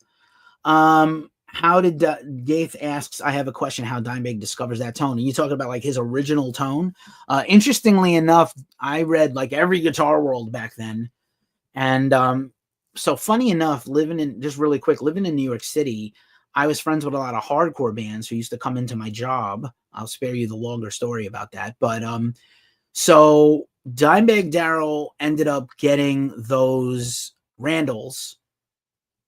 How did Gaith asks, I have a question, how Dimebag discovers that tone. And you talk about like his original tone. Interestingly enough, I read like every Guitar World back then. And so funny enough, living in New York City, I was friends with a lot of hardcore bands who used to come into my job. I'll spare you the longer story about that. But so Dimebag Darrell ended up getting those Randalls,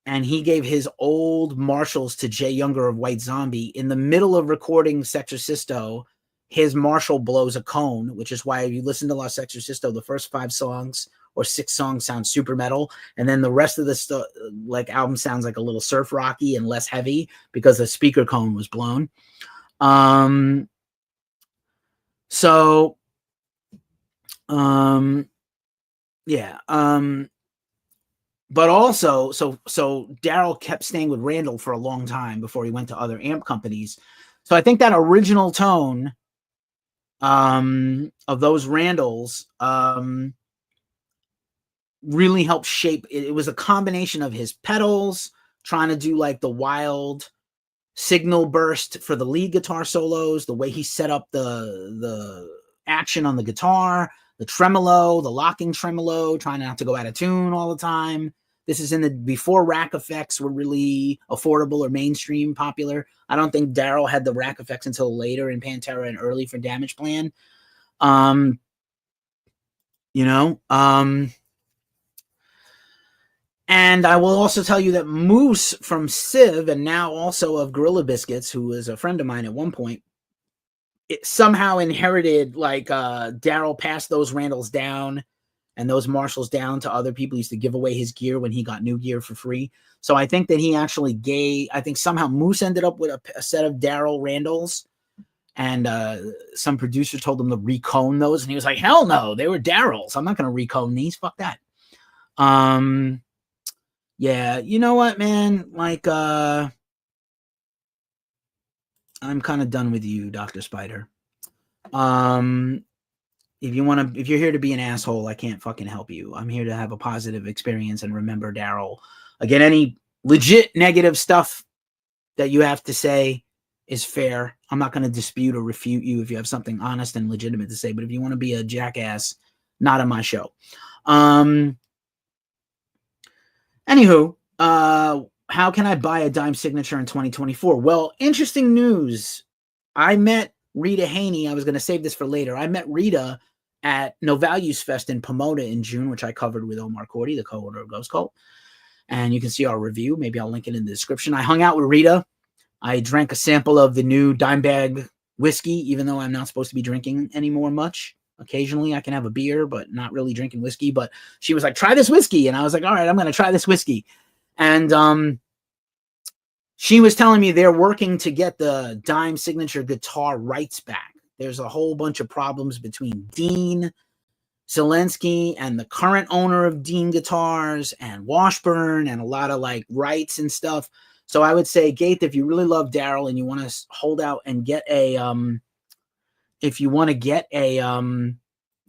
and he gave his old Marshalls to Jay Younger of White Zombie. In the middle of recording Sexorcisto, his Marshall blows a cone, which is why if you listen to La Sexorcisto, the first 5 songs or 6 songs sound super metal, and then the rest of the like album sounds like a little surf rocky and less heavy because the speaker cone was blown. But also, so Darrell kept staying with Randall for a long time before he went to other amp companies. So I think that original tone of those Randalls really helped shape it. It was a combination of his pedals, trying to do like the wild signal burst for the lead guitar solos, the way he set up the action on the guitar, the tremolo, the locking tremolo, trying not to go out of tune all the time. This is before rack effects were really affordable or mainstream popular. I don't think Darrell had the rack effects until later in PanterA and early for Damageplan. You know, and I will also tell you that Moose from Civ, and now also of Gorilla Biscuits, who was a friend of mine at one point, it somehow inherited, like, Darrell passed those Randalls down and those Marshalls down to other people. He used to give away his gear when he got new gear for free. So I think that he actually I think somehow Moose ended up with a set of Darrell Randalls, and some producer told him to recone those, and he was like, hell no, they were Darrells. I'm not going to recone these. Fuck that. Yeah, you know what, man? Like, I'm kind of done with you, Dr. Spider. If you're here to be an asshole, I can't fucking help you. I'm here to have a positive experience and remember Darrell. Again, any legit negative stuff that you have to say is fair. I'm not going to dispute or refute you if you have something honest and legitimate to say. But if you want to be a jackass, not on my show. Anywho, how can I buy a Dime signature in 2024? Well, interesting news. I met Rita Haney. I was going to save this for later. I met Rita at No Values Fest in Pomona in June, which I covered with Omar Cordy, the co-owner of Ghost Cult. And you can see our review. Maybe I'll link it in the description. I hung out with Rita. I drank a sample of the new Dimebag whiskey, even though I'm not supposed to be drinking anymore much. Occasionally I can have a beer, but not really drinking whiskey. But she was like, try this whiskey. And I was like, all right, I'm going to try this whiskey. And she was telling me they're working to get the Dime signature guitar rights back. There's a whole bunch of problems between Dean Zelensky and the current owner of Dean Guitars and Washburn, and a lot of like rights and stuff. So I would say, Gaith, if you really love Darrell and you want to hold out and get a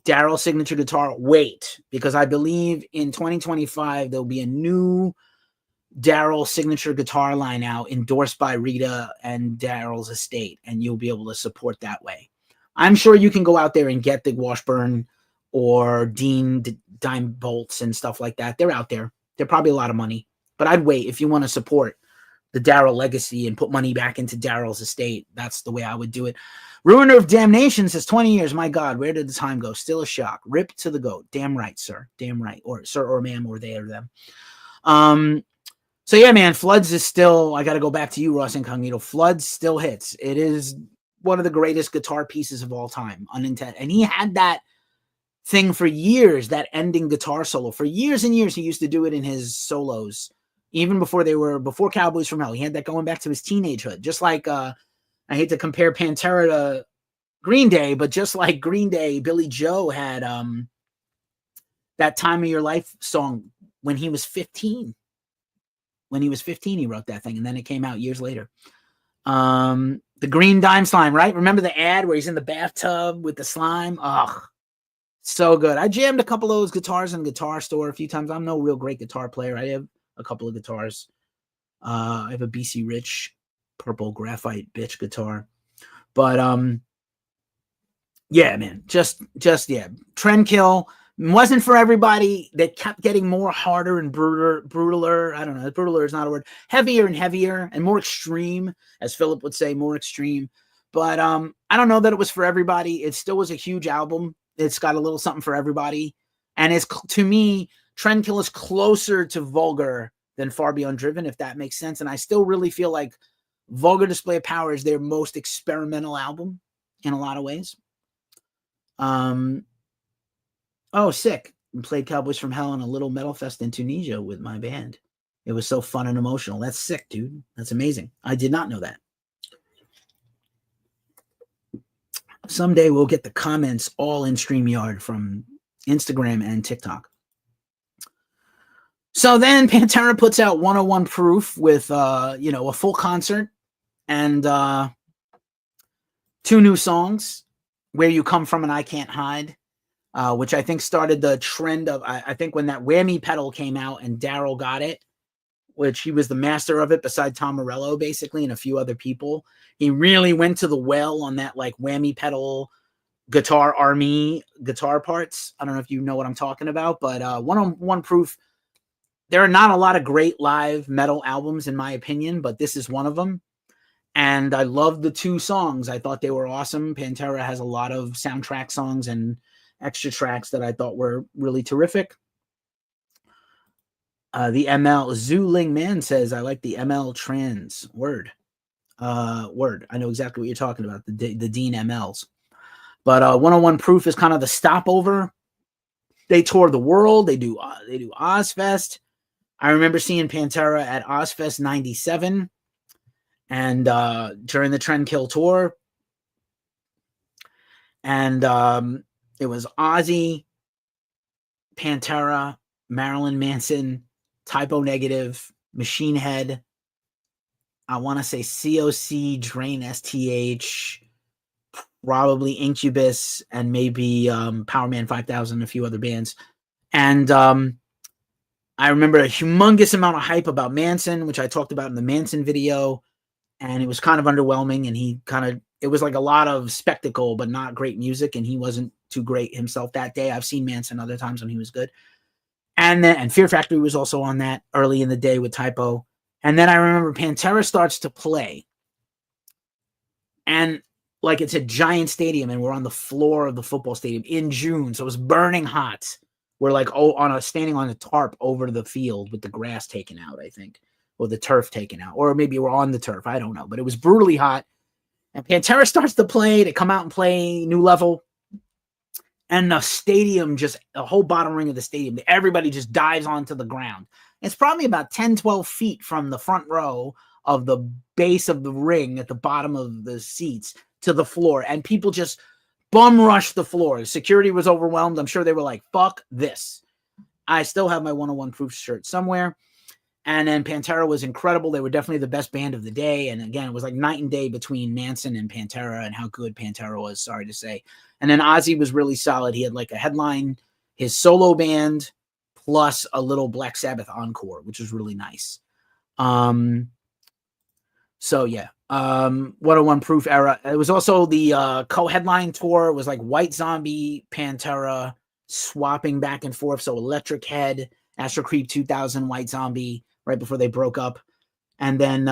Darrell signature guitar, wait, because I believe in 2025 there'll be a new Darrell signature guitar line out endorsed by Rita and Darrell's estate, and you'll be able to support that way. I'm sure you can go out there and get the Washburn or Dean Dime bolts and stuff like that. They're out there. They're probably a lot of money, but I'd wait if you want to support the Darrell legacy and put money back into Darrell's estate. That's the way I would do it. Ruiner of Damnation says 20 years. My God, where did the time go? Still a shock. Rip to the goat. Damn right, sir. Damn right. Or sir or ma'am or they or them. So yeah, man, Floods is still, I got to go back to you, Ross Incognito. Floods still hits. It is one of the greatest guitar pieces of all time, unintended. And he had that thing for years, that ending guitar solo. For years and years, he used to do it in his solos, even before Cowboys from Hell. He had that going back to his teenagehood. Just like, I hate to compare Pantera to Green Day, but just like Green Day, Billy Joe had that Time of Your Life song when he was 15. When he was 15, he wrote that thing, and then it came out years later. The green dime slime, right? Remember the ad where he's in the bathtub with the slime? Ugh, so good. I jammed a couple of those guitars in the guitar store a few times. I'm no real great guitar player. I have a couple of guitars. I have a BC Rich purple graphite bitch guitar. But yeah, man, just yeah. Trendkill wasn't for everybody. That kept getting more harder and brutaler. I don't know. Brutaler is not a word. Heavier and heavier and more extreme, as Philip would say, more extreme. But I don't know that it was for everybody. It still was a huge album. It's got a little something for everybody. And it's, to me, Trendkill is closer to Vulgar than Far Beyond Driven, if that makes sense. And I still really feel like Vulgar Display of Power is their most experimental album in a lot of ways. Oh, sick. I played Cowboys from Hell in a little metal fest in Tunisia with my band. It was so fun and emotional. That's sick, dude. That's amazing. I did not know that. Someday we'll get the comments all in StreamYard from Instagram and TikTok. So then Pantera puts out 101 Proof with, a full concert and 2 new songs, Where You Come From and I Can't Hide. Which I think started the trend of, I think when that whammy pedal came out and Darrell got it, which he was the master of it beside Tom Morello, basically, and a few other people. He really went to the well on that like whammy pedal guitar army guitar parts. I don't know if you know what I'm talking about, but 101 Proof, there are not a lot of great live metal albums in my opinion, but this is one of them. And I loved the 2 songs. I thought they were awesome. Pantera has a lot of soundtrack songs and extra tracks that I thought were really terrific. The ML Zooling Man says, I like the ML trans word. Word. I know exactly what you're talking about. The Dean MLs. But 101 Proof is kind of the stopover. They tour the world. They do Ozzfest. I remember seeing Pantera at Ozzfest 97 and during the Trendkill tour. And it was Ozzy, Pantera, Marilyn Manson, Typo Negative, Machine Head. I want to say COC, Drain STH, probably Incubus, and maybe Powerman 5000 and a few other bands. And I remember a humongous amount of hype about Manson, which I talked about in the Manson video. And it was kind of underwhelming. And it was like a lot of spectacle, but not great music. And he wasn't too great himself that day. I've seen Manson other times when he was good. And Fear Factory was also on that early in the day with Typo. And then I remember Pantera starts to play. And like it's a giant stadium and we're on the floor of the football stadium in June. So it was burning hot. We're like standing on a tarp over the field with the grass taken out, I think. Or the turf taken out. Or maybe we're on the turf. I don't know. But it was brutally hot. And Pantera starts to play. They come out and play New Level. And the stadium, the whole bottom ring of the stadium, everybody just dives onto the ground. It's probably about 10, 12 feet from the front row of the base of the ring at the bottom of the seats to the floor. And people just bum rush the floor. Security was overwhelmed. I'm sure they were like, fuck this. I still have my 101 Proof shirt somewhere. And then Pantera was incredible. They were definitely the best band of the day. And again, it was like night and day between Manson and Pantera and how good Pantera was, sorry to say. And then Ozzy was really solid. He had like a headline, his solo band, plus a little Black Sabbath encore, which was really nice. So yeah, 101 Proof era. It was also the co-headline tour. It was like White Zombie, Pantera, swapping back and forth. So Electric Head, Astro Creep 2000, White Zombie, right before they broke up. And then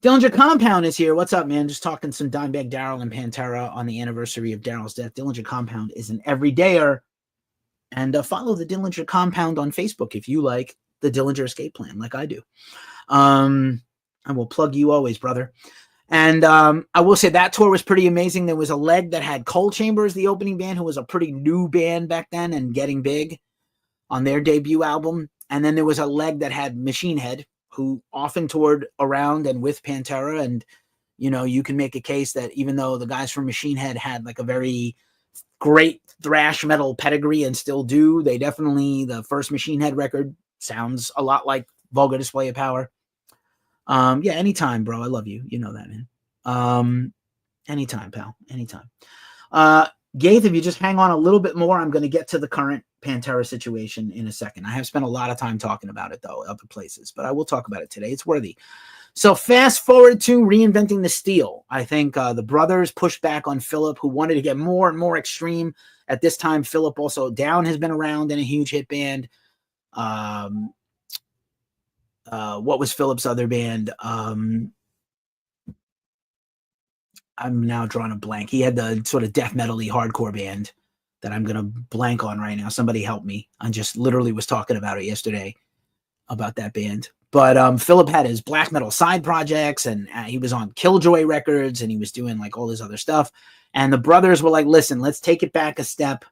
Dillinger Compound is here. What's up, man? Just talking some Dimebag Darrell and PanterA on the anniversary of Darrell's death. Dillinger Compound is an everydayer. And follow the Dillinger Compound on Facebook if you like the Dillinger Escape Plan, like I do. I will plug you always, brother. And I will say that tour was pretty amazing. There was a leg that had Coal Chambers, the opening band, who was a pretty new band back then and getting big on their debut album. And then there was a leg that had Machine Head, who often toured around and with PanterA. And, you know, you can make a case that even though the guys from Machine Head had like a very great thrash metal pedigree and still do, they definitely, the first Machine Head record sounds a lot like Vulgar Display of Power. Yeah, anytime, bro. I love you. You know that, man. Anytime, pal. Anytime. Gaith, if you just hang on a little bit more, I'm going to get to the current PanterA situation in a second. I have spent a lot of time talking about it, though, other places, but I will talk about it today. It's worthy. So fast forward to Reinventing the Steel. I think the brothers pushed back on Philip, who wanted to get more and more extreme. At this time, Philip also Down has been around in a huge hit band. What was Philip's other band? I'm now drawing a blank. He had the sort of death metal-y hardcore band that I'm going to blank on right now. Somebody help me. I just literally was talking about it yesterday, about that band. But Philip had his black metal side projects, and he was on Killjoy Records, and he was doing like all this other stuff. And the brothers were like, listen, let's take it back a step.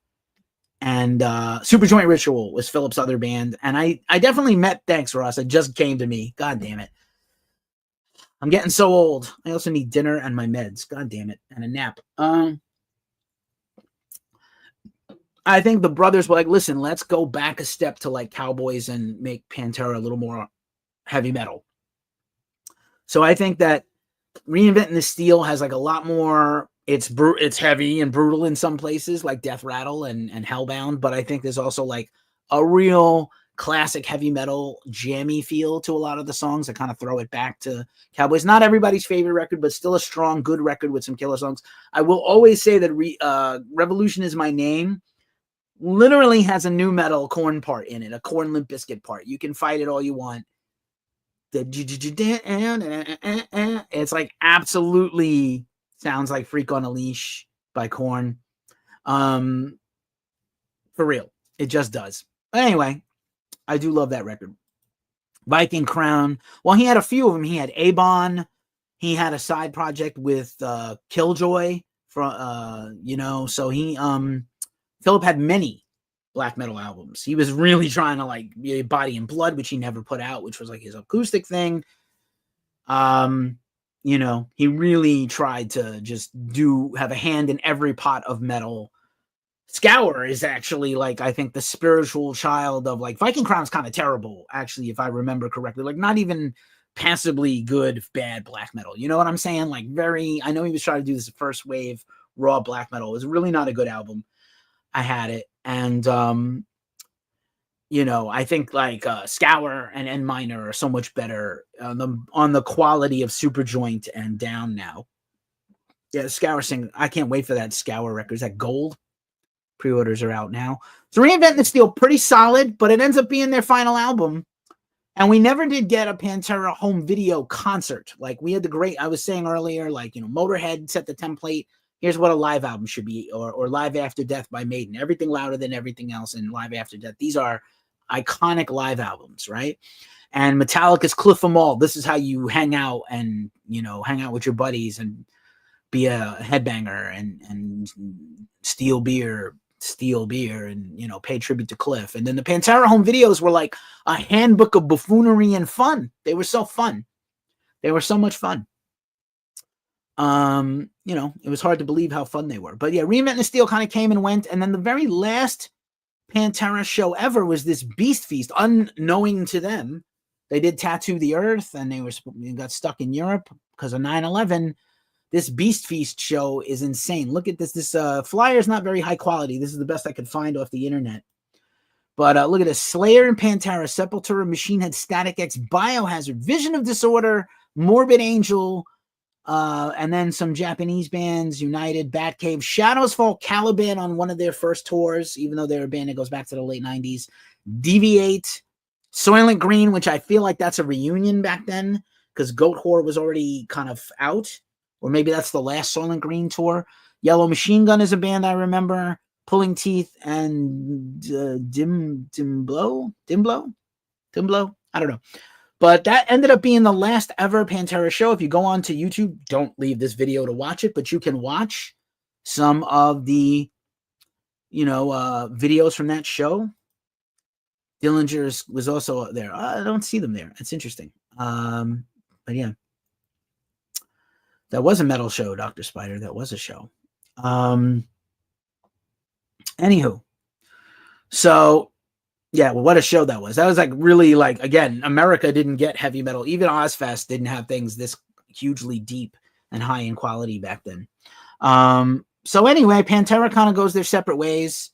And Superjoint Ritual was Philip's other band. And I definitely met, thanks, Ross. It just came to me. God damn it. I'm getting so old. I also need dinner and my meds. God damn it. And a nap. I think the brothers were like, listen, let's go back a step to like Cowboys and make PanterA a little more heavy metal. So I think that Reinventing the Steel has like a lot more, it's heavy and brutal in some places like Death Rattle and Hellbound, but I think there's also like a real classic heavy metal jammy feel to a lot of the songs that kind of throw it back to Cowboys. Not everybody's favorite record, but still a strong, good record with some killer songs. I will always say that Revolution Is My Name literally has a new metal Korn part in it, a Korn Limp Bizkit part. You can fight it all you want. It's like absolutely sounds like Freak on a Leash by Korn. For real. It just does. But anyway, I do love that record. Viking Crown. Well, he had a few of them. He had Avon. He had a side project with Killjoy. So he Philip had many black metal albums. He was really trying to like be Body and Blood, which he never put out, which was like his acoustic thing. He really tried to just have a hand in every pot of metal. Scour is actually like, I think, the spiritual child of like Viking Crown's kind of terrible, actually, if I remember correctly. Like not even passably good, bad black metal. You know what I'm saying? Like I know he was trying to do this first wave raw black metal. It was really not a good album. I had it. And, I think like Scour and N Minor are so much better on the quality of Superjoint and Down now. Yeah, Scour sing. I can't wait for that Scour record. Is that Gold? Pre-orders are out now. So Reinventing the Steel, pretty solid, but it ends up being their final album. And we never did get a PanterA home video concert. Like we had I was saying earlier, like, Motorhead set the template. Here's what a live album should be, or Live After Death by Maiden. Everything louder than everything else in Live After Death. These are iconic live albums, right? And Metallica's Cliff 'Em All. This is how you hang out and, hang out with your buddies and be a headbanger and steal beer and, pay tribute to Cliff. And then the PanterA home videos were like a handbook of buffoonery and fun. They were so fun. They were so much fun. It was hard to believe how fun they were. But yeah, Reinventing the Steel kind of came and went. And then the very last PanterA show ever was this Beast Feast, unknowing to them. They did Tattoo the Earth, and they got stuck in Europe because of 9/11. This Beast Feast show is insane. Look at this. This flyer is not very high quality. This is the best I could find off the internet. But look at this. Slayer and PanterA, Sepultura, Machine Head, Static X, Biohazard, Vision of Disorder, Morbid Angel, and then some Japanese bands, United, Batcave, Shadows Fall, Caliban on one of their first tours, even though they're a band that goes back to the late 90s, Deviate, Soylent Green, which I feel like that's a reunion back then, because Goat Whore was already kind of out. Or maybe that's the last Soylent Green tour. Yellow Machine Gun is a band I remember. Pulling Teeth and Dimblow? I don't know. But that ended up being the last ever PanterA show. If you go on to YouTube, don't leave this video to watch it, but you can watch some of the, videos from that show. Dillinger's was also there. I don't see them there. It's interesting. But yeah. That was a metal show, Dr. Spider. That was a show. Anywho. So, yeah, well, what a show that was. That was like really like, again, America didn't get heavy metal. Even Ozzfest didn't have things this hugely deep and high in quality back then. So anyway, PanterA kind of goes their separate ways.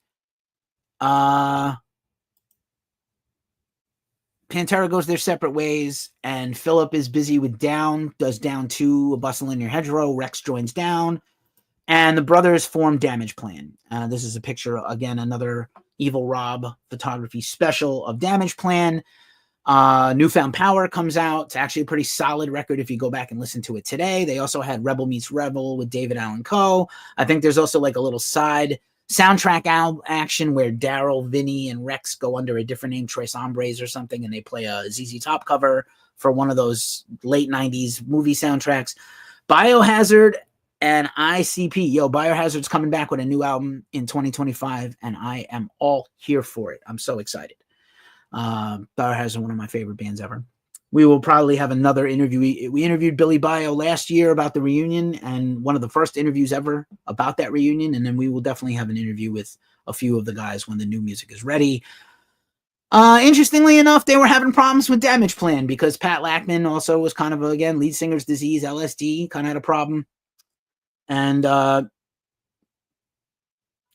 PanterA goes their separate ways, and Philip is busy with Down, does Down 2, A Bustle in Your Hedgerow. Rex joins Down, and the brothers form Damageplan. This is a picture, again, another Evil Robb photography special of Damageplan. Newfound Power comes out. It's actually a pretty solid record if you go back and listen to it today. They also had Rebel Meets Rebel with David Allan Coe. I think there's also like a little side soundtrack action where Darrell, Vinne, and Rex go under a different name, Tres Hombres or something, and they play a ZZ Top cover for one of those late 90s movie soundtracks. Biohazard and ICP. Biohazard's coming back with a new album in 2025, and I am all here for it. I'm so excited. Biohazard, one of my favorite bands ever. We will probably have another interview. We interviewed Billy Bio last year about the reunion, and one of the first interviews ever about that reunion, and then we will definitely have an interview with a few of the guys when the new music is ready. Interestingly enough, they were having problems with Damageplan because Pat Lackman also was kind of, again, lead singer's disease, LSD, kind of had a problem. And,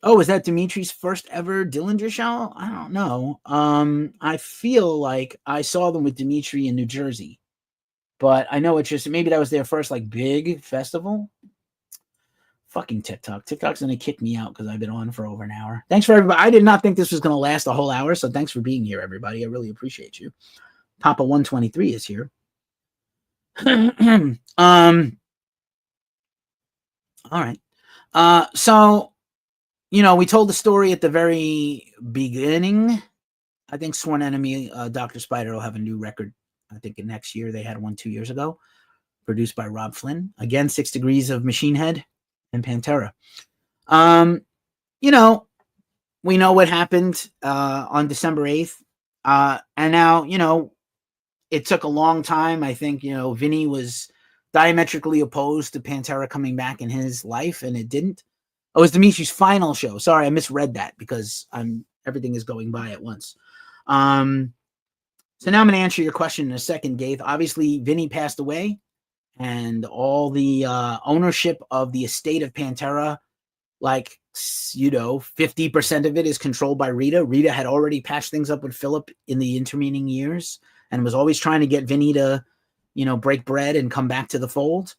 is that Dimitri's first ever Dillinger show? I don't know. I feel like I saw them with Dimitri in New Jersey, but I know it's just, maybe that was their first, like, big festival. Fucking TikTok. TikTok's going to kick me out because I've been on for over an hour. Thanks for everybody. I did not think this was going to last a whole hour, so thanks for being here, everybody. I really appreciate you. Papa 123 is here. All right. So, we told the story at the very beginning. I think Sworn Enemy, Dr. Spider will have a new record. I think next year. They had one 2 years ago, produced by Robb Flynn. Again, 6 Degrees of Machine Head and PanterA. We know what happened on December 8th. And now, it took a long time. I think, Vinne was diametrically opposed to PanterA coming back in his life, and it didn't. Oh, it was Dimitri's final show. Sorry, I misread that because everything is going by at once. So now I'm going to answer your question in a second, Gabe. Obviously, Vinne passed away, and all the ownership of the estate of PanterA, 50% of it is controlled by Rita. Rita had already patched things up with Philip in the intervening years and was always trying to get Vinne to, break bread and come back to the fold.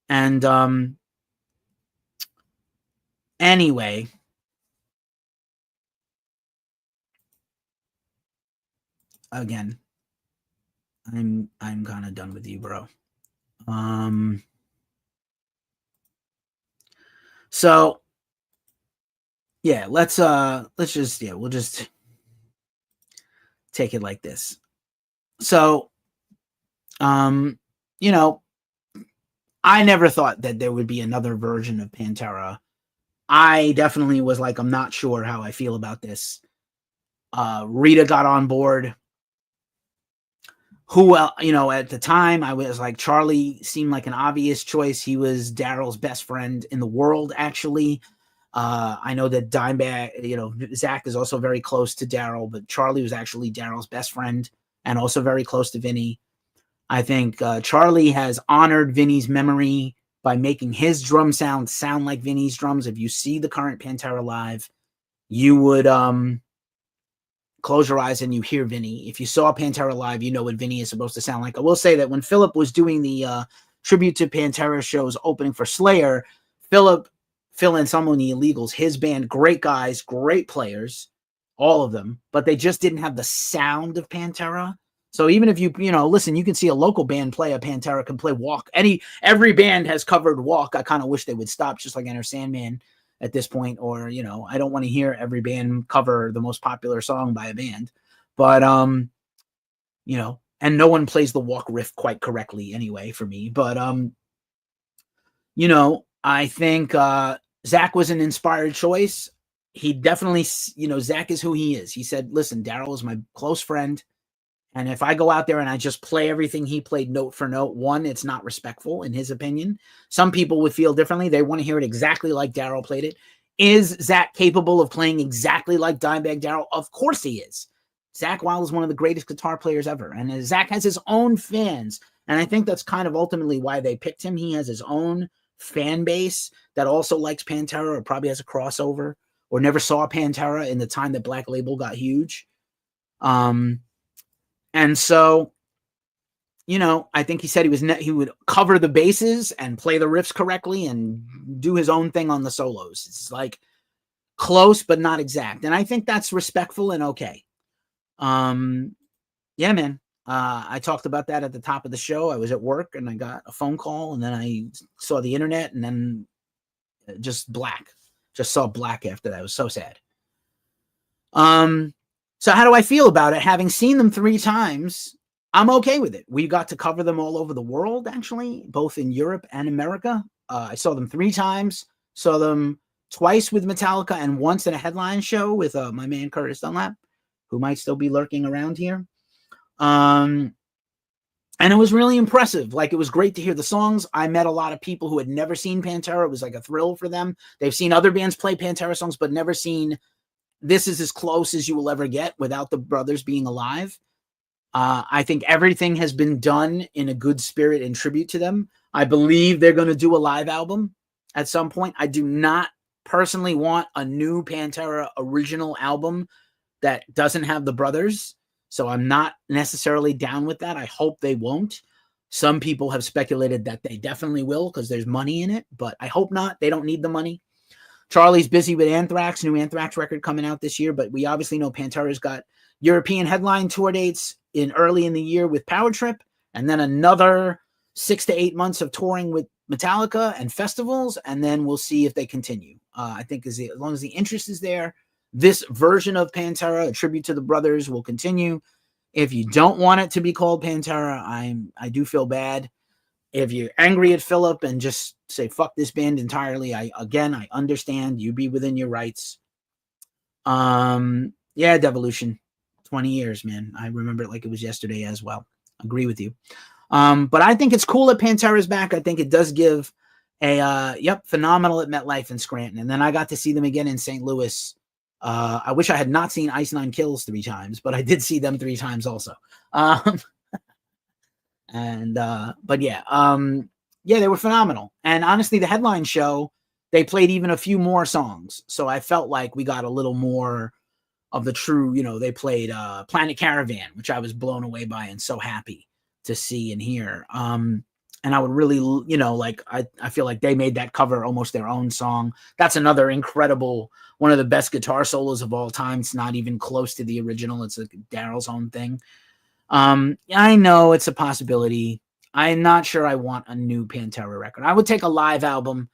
And anyway, again, I'm kind of done with you, bro. So yeah, we'll just take it like this. So, I never thought that there would be another version of PanterA. I definitely was like, I'm not sure how I feel about this. Rita got on board. Who, at the time, I was like, Charlie seemed like an obvious choice. He was Darrell's best friend in the world, actually. I know that Dimebag, Zach is also very close to Darrell, but Charlie was actually Darrell's best friend and also very close to Vinne. I think Charlie has honored Vinny's memory by making his drum sound like Vinny's drums. If you see the current PanterA live, you would close your eyes and you hear Vinny. If you saw PanterA live, you know what Vinny is supposed to sound like. I will say that when Philip was doing the tribute to PanterA shows opening for Slayer, Phil and some of the Illegals, his band, great guys, great players, all of them, but they just didn't have the sound of PanterA. So even if you listen, you can see a local band play a PanterA can play Walk. Every band has covered Walk. I kind of wish they would stop, just like Enter Sandman at this point, or I don't want to hear every band cover the most popular song by a band, but and no one plays the Walk riff quite correctly anyway for me. But I think Zach was an inspired choice. He definitely, Zach is who he is. He said, listen, Darrell is my close friend. And if I go out there and I just play everything he played note for note, one, it's not respectful in his opinion. Some people would feel differently. They want to hear it exactly like Darrell played it. Is Zach capable of playing exactly like Dimebag Darrell? Of course he is. Zach Wild is one of the greatest guitar players ever. And Zach has his own fans. And I think that's kind of ultimately why they picked him. He has his own fan base that also likes PanterA, or probably has a crossover, or never saw PanterA in the time that Black Label got huge. And so, I think he said he would cover the bases and play the riffs correctly and do his own thing on the solos. It's like close, but not exact. And I think that's respectful and okay. Yeah, man. I talked about that at the top of the show. I was at work and I got a phone call, and then I saw the internet, and then just saw black after that. It was so sad. So how do I feel about it? Having seen them 3 times, I'm okay with it. We got to cover them all over the world, actually, both in Europe and America. I saw them 3 times, saw them twice with Metallica and once in a headline show with my man Curtis Dunlap, who might still be lurking around here. And it was really impressive. Like, it was great to hear the songs. I met a lot of people who had never seen PanterA. It was like a thrill for them. They've seen other bands play PanterA songs, but never seen. This is as close as you will ever get without the brothers being alive. I think everything has been done in a good spirit in tribute to them. I believe they're going to do a live album at some point. I do not personally want a new PanterA original album that doesn't have the brothers. So I'm not necessarily down with that. I hope they won't. Some people have speculated that they definitely will because there's money in it, but I hope not. They don't need the money. Charlie's busy with Anthrax, new Anthrax record coming out this year, but we obviously know PanterA's got European headline tour dates early in the year with Power Trip, and then another 6 to 8 months of touring with Metallica and festivals, and then we'll see if they continue. I think as long as the interest is there, this version of PanterA, a tribute to the brothers, will continue. If you don't want it to be called PanterA, I do feel bad. If you're angry at Philip and just say, fuck this band entirely, I understand. You be within your rights. Yeah, Devolution. 20 years, man. I remember it like it was yesterday as well. Agree with you. But I think it's cool that PanterA's back. I think it does give phenomenal at MetLife in Scranton. And then I got to see them again in St. Louis. I wish I had not seen Ice Nine Kills 3 times, but I did see them 3 times also. But yeah, they were phenomenal. And honestly, the headline show, they played even a few more songs. So I felt like we got a little more of the true, they played Planet Caravan, which I was blown away by and so happy to see and hear. And I would really, I feel like they made that cover almost their own song. That's another incredible, one of the best guitar solos of all time. It's not even close to the original. It's like Darrell's own thing. I know it's a possibility. I'm not sure I want a new PanterA record. I would take a live album.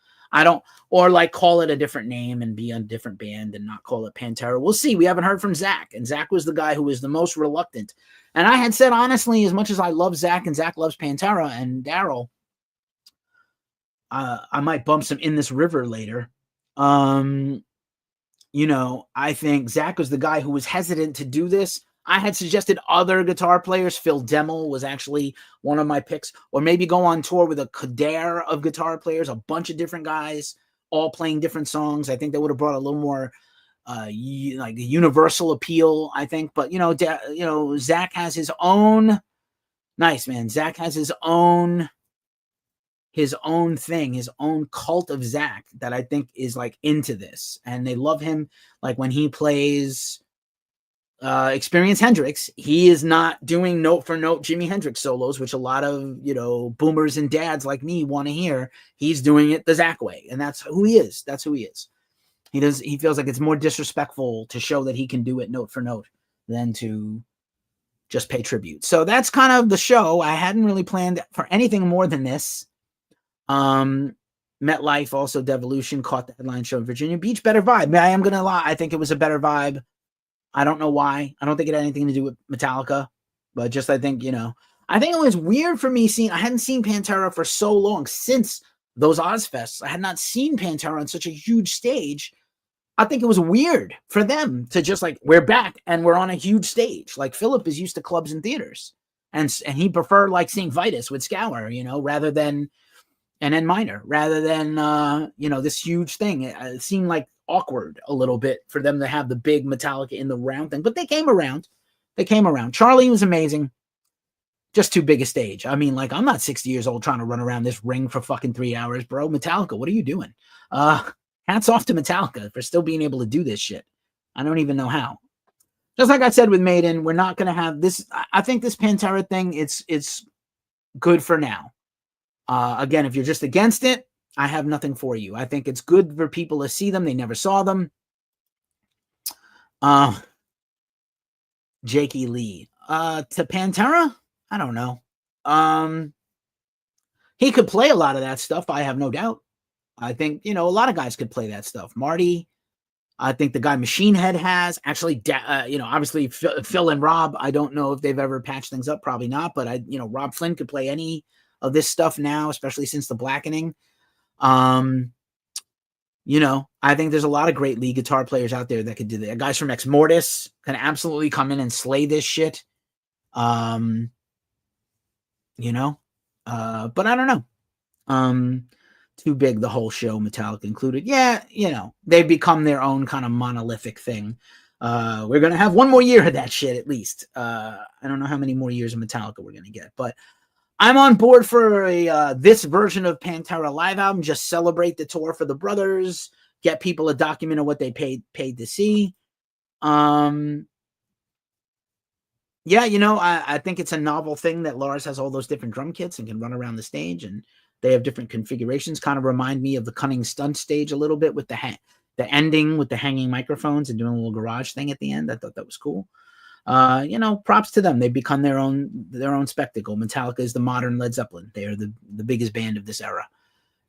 Or like call it a different name and be a different band and not call it PanterA. We'll see. We haven't heard from Zach, and Zach was the guy who was the most reluctant. And I had said, honestly, as much as I love Zach and Zach loves PanterA and Darrell, I might bump some In This River later. I think Zach was the guy who was hesitant to do this. I had suggested other guitar players. Phil Demmel was actually one of my picks. Or maybe go on tour with a cadre of guitar players, a bunch of different guys, all playing different songs. I think that would have brought a little more like a universal appeal, I think. But, Zach has his own... Nice, man. Zach has his own thing, his own cult of Zach that I think is like into this. And they love him. Like when he plays... Experience Hendrix, he is not doing note for note Jimi Hendrix solos, which a lot of boomers and dads like me want to hear. He's doing it the Zach way, and that's who he is. He feels like it's more disrespectful to show that he can do it note for note than to just pay tribute. So that's kind of the show. I hadn't really planned for anything more than this. MetLife, also Devolution, caught the headline show in Virginia Beach. Better vibe. I am going to lie. I think it was a better vibe. I don't know why. I don't think it had anything to do with Metallica, but just I think, I think it was weird for me I hadn't seen PanterA for so long since those Ozzfests. I had not seen PanterA on such a huge stage. I think it was weird for them to just like, we're back and we're on a huge stage. Like Philip is used to clubs and theaters, and he preferred like seeing Vitus with Scour, rather than, and then Minor, rather than, this huge thing. It seemed like awkward a little bit for them to have the big Metallica in the round thing, but they came around. Charlie was amazing. Just too big a stage. I mean, like, I'm not 60 years old trying to run around this ring for fucking 3 hours, bro. Metallica, what are you doing? Hats off to Metallica for still being able to do this shit. I don't even know how. Just like I said with Maiden, we're not going to have this. I think this PanterA thing, it's good for now. Again, if you're just against it, I have nothing for you. I think it's good for people to see them. They never saw them. Jakey Lee. To PanterA? I don't know. He could play a lot of that stuff. I have no doubt. I think, a lot of guys could play that stuff. Marty, I think the guy Machine Head has. Actually, obviously Phil and Robb, I don't know if they've ever patched things up. Probably not. But, Robb Flynn could play any of this stuff now, especially since the blackening. I think there's a lot of great lead guitar players out there that could do that. Guys from Ex Mortis can absolutely come in and slay this shit. But I don't know. Too big, the whole show, Metallica included. Yeah, they've become their own kind of monolithic thing. We're going to have one more year of that shit, at least. I don't know how many more years of Metallica we're going to get, but I'm on board for this version of PanterA live album. Just celebrate the tour for the brothers, get people a document of what they paid to see. Yeah, I think it's a novel thing that Lars has all those different drum kits and can run around the stage, and they have different configurations. Kind of remind me of the Cunning Stunt stage a little bit with the ending with the hanging microphones and doing a little garage thing at the end. I thought that was cool. Props to them. They've become their own spectacle. Metallica is the modern Led Zeppelin. They are the biggest band of this era.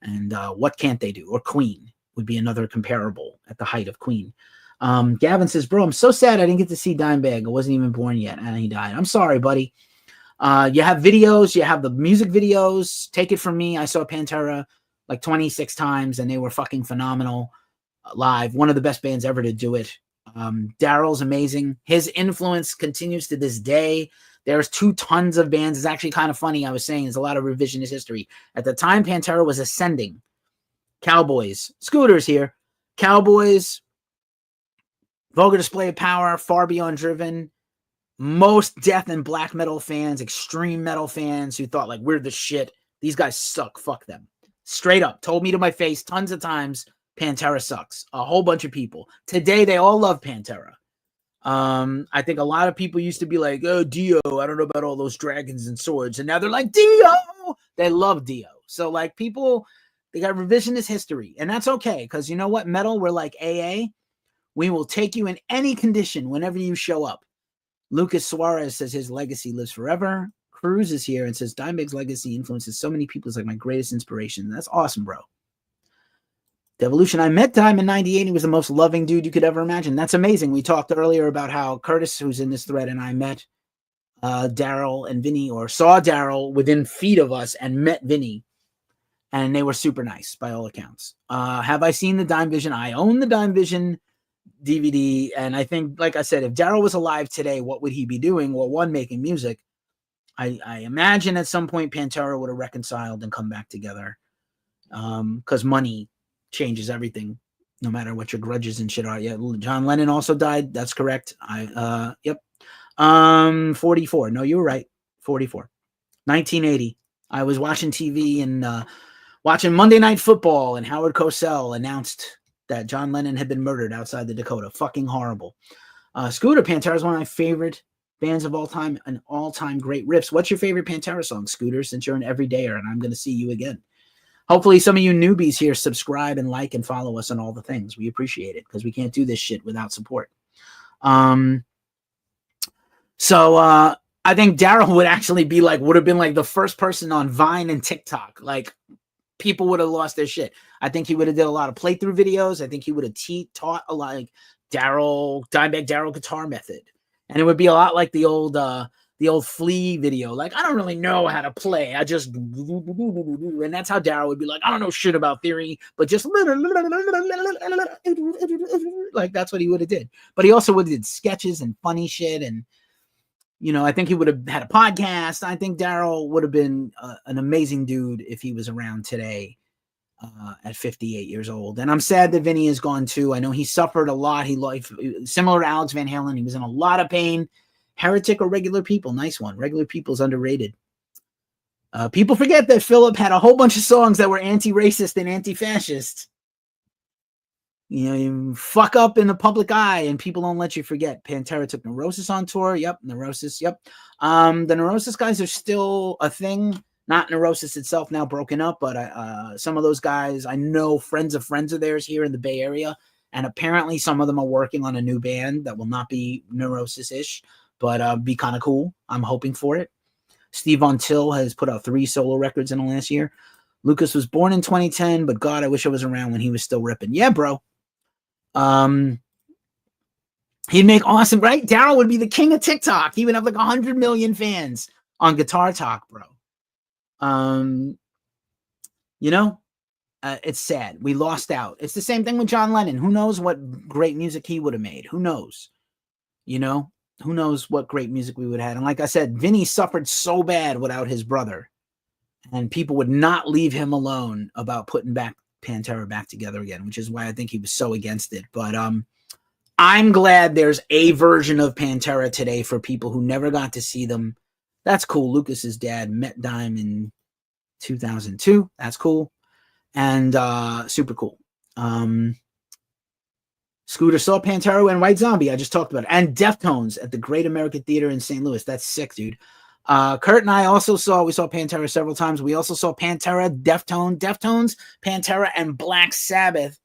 And what can't they do? Or Queen would be another comparable at the height of Queen. Gavin says, bro, I'm so sad I didn't get to see Dimebag. I wasn't even born yet, and he died. I'm sorry, buddy. You have videos. You have the music videos. Take it from me. I saw PanterA like 26 times, and they were fucking phenomenal live. One of the best bands ever to do it. Darrell's amazing. His influence continues to this day. There's tons of bands. It's actually kind of funny. I was saying there's a lot of revisionist history. At the time PanterA was ascending, Cowboys, Scooters here, Cowboys, Vulgar Display of Power, Far Beyond Driven, most death and black metal fans, extreme metal fans who thought like we're the shit. These guys suck. Fuck them. Straight up. Told me to my face tons of times, PanterA sucks. A whole bunch of people. Today, they all love PanterA. I think a lot of people used to be like, oh, Dio, I don't know about all those dragons and swords. And now they're like, Dio! They love Dio. So like people, they got revisionist history. And that's okay. Because you know what? Metal, we're like AA. We will take you in any condition whenever you show up. Lucas Suarez says his legacy lives forever. Cruz is here and says Dimebag's legacy influences so many people. It's like my greatest inspiration. That's awesome, bro. Devolution, I met Dime in 98. He was the most loving dude you could ever imagine. That's amazing. We talked earlier about how Curtis, who's in this thread, and I met Darrell and Vinne, or saw Darrell within feet of us and met Vinne. And they were super nice by all accounts. Have I seen the Dime Vision? I own the Dime Vision DVD. And I think, like I said, if Darrell was alive today, what would he be doing? Well, one, making music. I imagine at some point PanterA would have reconciled and come back together. Because money changes everything, no matter what your grudges and shit are. Yeah, John Lennon also died. That's correct. Yep. 44. No, you were right. 44. 1980. I was watching TV and watching Monday Night Football, and Howard Cosell announced that John Lennon had been murdered outside the Dakota. Fucking horrible. Scooter, PanterA is one of my favorite bands of all time, an all-time great riffs. What's your favorite PanterA song, Scooter, since you're an everydayer and I'm going to see you again? Hopefully some of you newbies here subscribe and like and follow us on all the things. We appreciate it because we can't do this shit without support. So I think Darrell would actually be like, would have been like the first person on Vine and TikTok. Like, people would have lost their shit. I think he would have did a lot of playthrough videos. I think he would have taught a lot, like Dimebag Darrell guitar method. And it would be a lot like the old Flea video. Like, I don't really know how to play. I just, and that's how Darrell would be like, I don't know shit about theory, but just like, that's what he would have did. But he also would have did sketches and funny shit. And, you know, I think he would have had a podcast. I think Darrell would have been an amazing dude if he was around today at 58 years old. And I'm sad that Vinne is gone too. I know he suffered a lot. Similar to Alex Van Halen, he was in a lot of pain. Heretic or Regular People? Nice one. Regular People is underrated. People forget that Philip had a whole bunch of songs that were anti-racist and anti-fascist. You know, you fuck up in the public eye and people don't let you forget. PanterA took Neurosis on tour. Yep, Neurosis. Yep. The Neurosis guys are still a thing. Not Neurosis itself, now broken up, but some of those guys, I know friends of theirs here in the Bay Area, and apparently some of them are working on a new band that will not be Neurosis-ish, but be kind of cool. I'm hoping for it. Steve Von Till has put out 3 solo records in the last year. Lucas was born in 2010, but God, I wish I was around when he was still ripping. Yeah, bro. He'd make awesome, right? Darrell would be the king of TikTok. He would have like 100 million fans on Guitar Talk, bro. You know, it's sad. We lost out. It's the same thing with John Lennon. Who knows what great music he would have made? Who knows? You know, who knows what great music we would have had? And like I said, Vinne suffered so bad without his brother, and people would not leave him alone about putting PanterA back together again, which is why I think he was so against it. But I'm glad there's a version of PanterA today for people who never got to see them. That's cool. Lucas's dad met Dime in 2002. That's cool. And super cool. Scooter saw PanterA and White Zombie. I just talked about it. And Deftones at the Great American Theater in St. Louis. That's sick, dude. Kurt and I also saw PanterA several times. We also saw PanterA, Deftones, PanterA, and Black Sabbath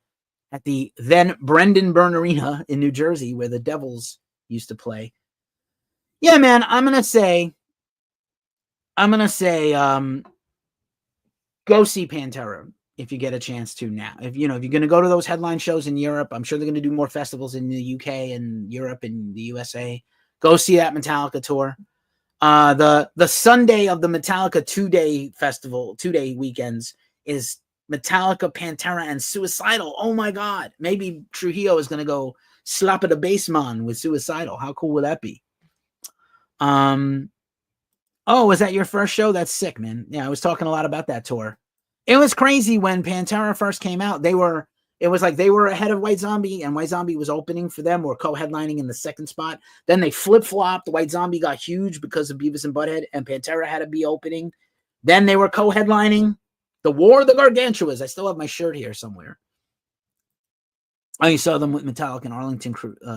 at the then Brendan Byrne Arena in New Jersey, where the Devils used to play. Yeah, man, I'm gonna say, go see PanterA if you get a chance to now. If you're gonna go to those headline shows in Europe, I'm sure they're gonna do more festivals in the UK and Europe and the USA. Go see that Metallica tour. The Sunday of the Metallica 2-day festival, 2-day weekends is Metallica, PanterA, and Suicidal. Oh my God. Maybe Trujillo is going to go slap at a bassman with Suicidal. How cool would that be? Oh, was that your first show? That's sick, man. Yeah, I was talking a lot about that tour. It was crazy when PanterA first came out. It was like they were ahead of White Zombie, and White Zombie was opening for them or co-headlining in the second spot. Then they flip-flopped. White Zombie got huge because of Beavis and Butthead, and PanterA had to be opening. Then they were co-headlining. The War of the Gargantuas. I still have my shirt here somewhere. Oh, you saw them with Metallica in Arlington,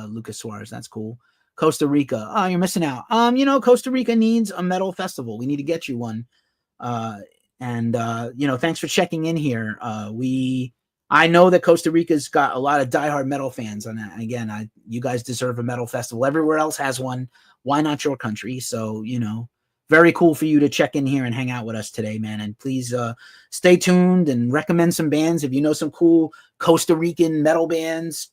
Lucas Suarez. That's cool. Costa Rica. Oh, you're missing out. Costa Rica needs a metal festival. We need to get you one. Thanks for checking in here. I know that Costa Rica's got a lot of diehard metal fans on that. And again, you guys deserve a metal festival. Everywhere else has one. Why not your country? So, very cool for you to check in here and hang out with us today, man. And please stay tuned and recommend some bands. If you know some cool Costa Rican metal bands,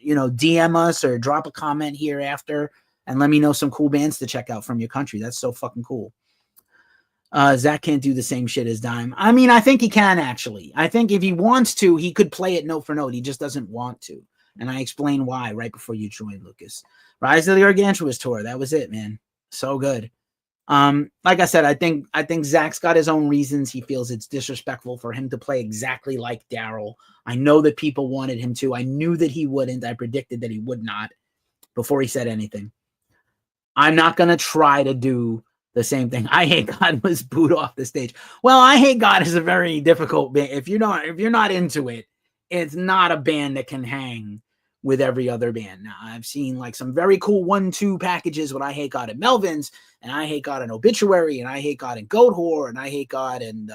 DM us or drop a comment here after and let me know some cool bands to check out from your country. That's so fucking cool. Zach can't do the same shit as Dime. I mean, I think he can, actually. I think if he wants to, he could play it note for note. He just doesn't want to. And I explain why right before you joined, Lucas. Rise of the Gargantuas tour. That was it, man. So good. Like I said, I think Zach's got his own reasons. He feels it's disrespectful for him to play exactly like Darrell. I know that people wanted him to. I knew that he wouldn't. I predicted that he would not before he said anything. I'm not going to try to do the same thing. I Hate God was booed off the stage. Well, I Hate God is a very difficult band. If you're not into it, it's not a band that can hang with every other band. Now, I've seen like some very cool 1-2 packages with I Hate God at Melvin's, and I Hate God in Obituary, and I Hate God in Goat Whore, and I Hate God and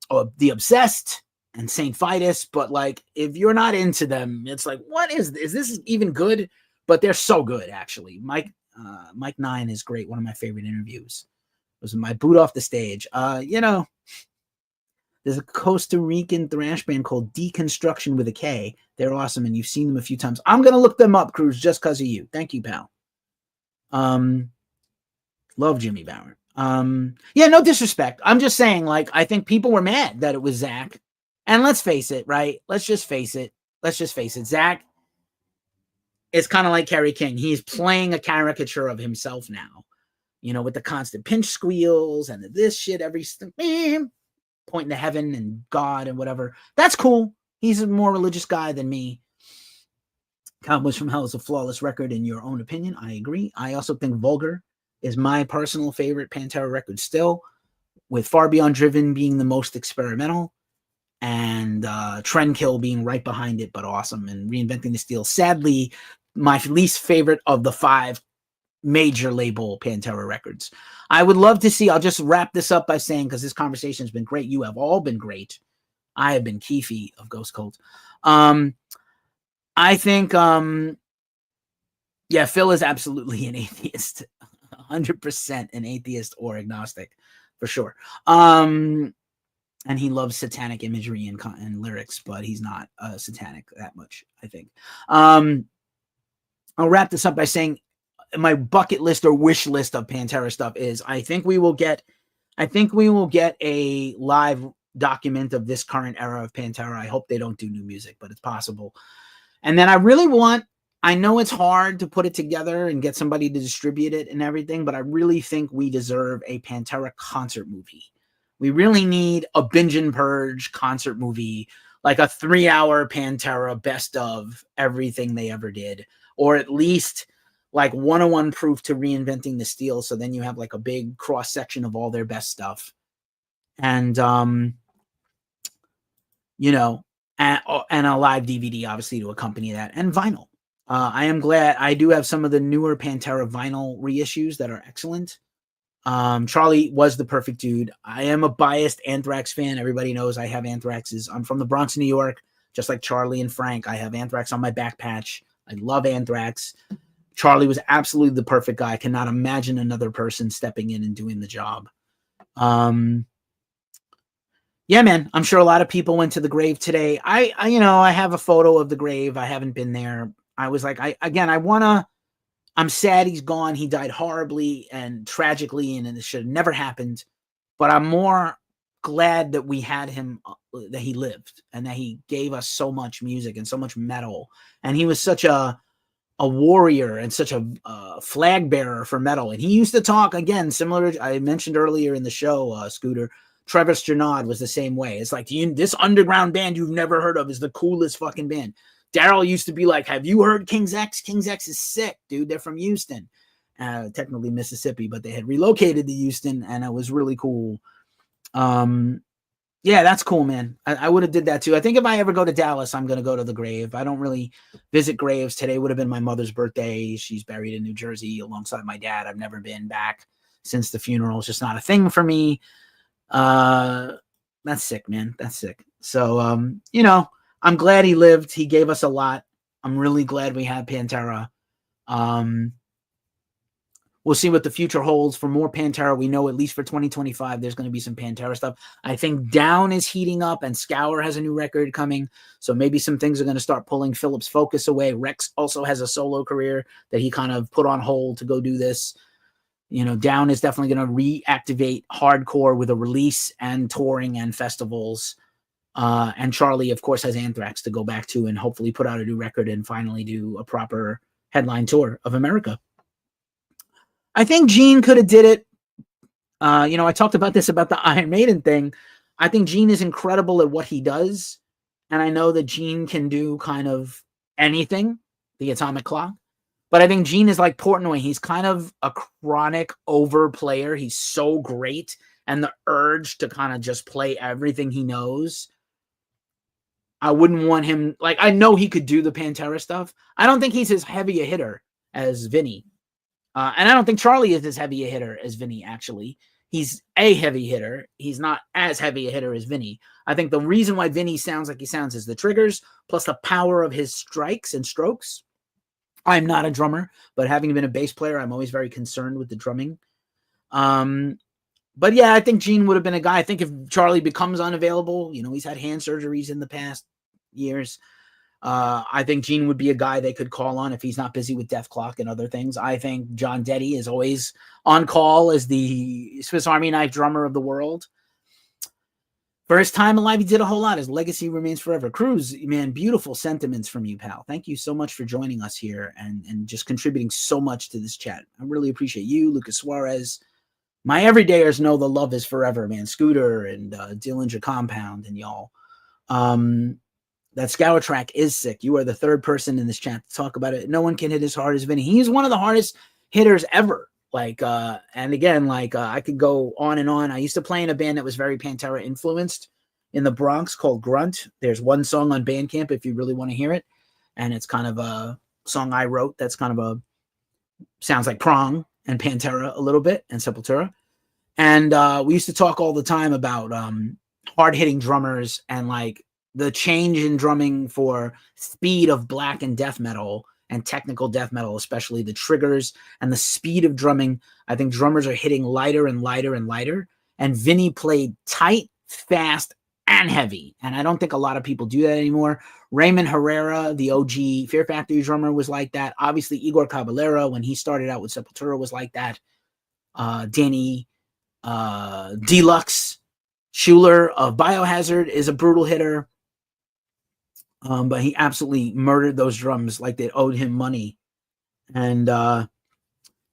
The Obsessed and Saint Vitus, but like if you're not into them, it's like, what is this even good? But they're so good, actually. Mike 9 is great. One of my favorite interviews. It was my boot off the stage. You know, there's a Costa Rican thrash band called Deconstruction with a K. They're awesome, and you've seen them a few times. I'm gonna look them up, Cruz, just because of you. Thank you, pal. Love Jimmy Bauer. Yeah, no disrespect. I'm just saying, like, I think people were mad that it was Zach. And let's face it, right? Let's just face it. Zach is kind of like Kerry King. He's playing a caricature of himself now, you know, with the constant pinch squeals and this shit, pointing to heaven and God and whatever. That's cool. He's a more religious guy than me. Cowboys from Hell is a flawless record in your own opinion. I agree. I also think Vulgar is my personal favorite PanterA record still, with Far Beyond Driven being the most experimental, and Trendkill being right behind it, but awesome, and Reinventing the Steel, sadly, my least favorite of the 5 major label PanterA records. I would love to see, I'll just wrap this up by saying, because this conversation has been great, you have all been great. I have been Keefy of Ghost Cult. I think, yeah, Phil is absolutely an atheist. 100% an atheist or agnostic, for sure. And he loves satanic imagery and lyrics, but he's not satanic that much, I think. I'll wrap this up by saying my bucket list or wish list of PanterA stuff is, I think we will get a live document of this current era of PanterA. I hope they don't do new music, but it's possible. And then I know it's hard to put it together and get somebody to distribute it and everything, but I really think we deserve a PanterA concert movie. We really need a binge and purge concert movie, like a 3-hour PanterA best of everything they ever did, or at least like 101 proof to Reinventing the Steel. So then you have like a big cross section of all their best stuff. And, you know, and a live DVD, obviously, to accompany that, and vinyl. I am glad I do have some of the newer PanterA vinyl reissues that are excellent. Charlie was the perfect dude. I am a biased Anthrax fan. Everybody knows I have Anthraxes. I'm from the Bronx, New York, just like Charlie and Frank. I have Anthrax on my back patch. I love Anthrax. Charlie was absolutely the perfect guy. I cannot imagine another person stepping in and doing the job. Yeah, man, I'm sure a lot of people went to the grave today. I have a photo of the grave. I haven't been there. I was like, I'm sad he's gone. He died horribly and tragically, and it should have never happened. But I'm more glad that we had him, that he lived, and that he gave us so much music and so much metal. And he was such a warrior and such a flag bearer for metal. And he used to talk, again, similar to, I mentioned earlier in the show, Scooter, Travis Janard was the same way. It's like, this underground band you've never heard of is the coolest fucking band. Darrell used to be like, have you heard King's X? King's X is sick, dude. They're from Houston. Technically Mississippi, but they had relocated to Houston, and it was really cool. Yeah, that's cool, man. I would have did that too. I think if I ever go to Dallas, I'm going to go to the grave. I don't really visit graves. Today would have been my mother's birthday. She's buried in New Jersey alongside my dad. I've never been back since the funeral. It's just not a thing for me. That's sick, man. That's sick. So, I'm glad he lived. He gave us a lot. I'm really glad we had PanterA. We'll see what the future holds for more PanterA. We know at least for 2025, there's going to be some PanterA stuff. I think Down is heating up, and Scour has a new record coming. So maybe some things are going to start pulling Philip's focus away. Rex also has a solo career that he kind of put on hold to go do this. Down is definitely going to reactivate hardcore with a release and touring and festivals. And Charlie, of course, has Anthrax to go back to and hopefully put out a new record and finally do a proper headline tour of America. I think Gene could have did it. I talked about this about the Iron Maiden thing. I think Gene is incredible at what he does. And I know that Gene can do kind of anything, the atomic clock. But I think Gene is like Portnoy. He's kind of a chronic overplayer. He's so great. And the urge to kind of just play everything he knows. I wouldn't want him, like, I know he could do the PanterA stuff. I don't think he's as heavy a hitter as Vinne. And I don't think Charlie is as heavy a hitter as Vinne, actually. he's a heavy hitter. He's not as heavy a hitter as Vinne. I think the reason why Vinne sounds like he sounds is the triggers plus the power of his strikes and strokes. I'm not a drummer, but having been a bass player, I'm always very concerned with the drumming. But yeah, I think Gene would have been a guy. I think if Charlie becomes unavailable, you know, he's had hand surgeries in the past years. I think Gene would be a guy they could call on if he's not busy with Def Clock and other things. I think John Detty is always on call as the Swiss Army knife drummer of the world. For his time alive, he did a whole lot. His legacy remains forever. Cruz, man, beautiful sentiments from you, pal. Thank you so much for joining us here and just contributing so much to this chat. I really appreciate you, Lucas Suarez. My everydayers know the love is forever, man. Scooter and Dillinger Compound and y'all. That Scour track is sick. You are the third person in this chat to talk about it. No one can hit as hard as Vinne. He's one of the hardest hitters ever. Like, and again, like I could go on and on. I used to play in a band that was very PanterA influenced in the Bronx called Grunt. There's one song on Bandcamp if you really want to hear it. And it's kind of a song I wrote that's kind of a, sounds like Prong and PanterA a little bit and Sepultura. And we used to talk all the time about hard-hitting drummers and like the change in drumming for speed of black and death metal and technical death metal, especially the triggers and the speed of drumming. I think drummers are hitting lighter and lighter and lighter. And Vinne played tight, fast, and heavy. And I don't think a lot of people do that anymore. Raymond Herrera, the OG Fear Factory drummer, was like that. Obviously, Igor Caballero, when he started out with Sepultura, was like that. Danny Deluxe Schuler of Biohazard is a brutal hitter. But he absolutely murdered those drums like they owed him money. And yeah,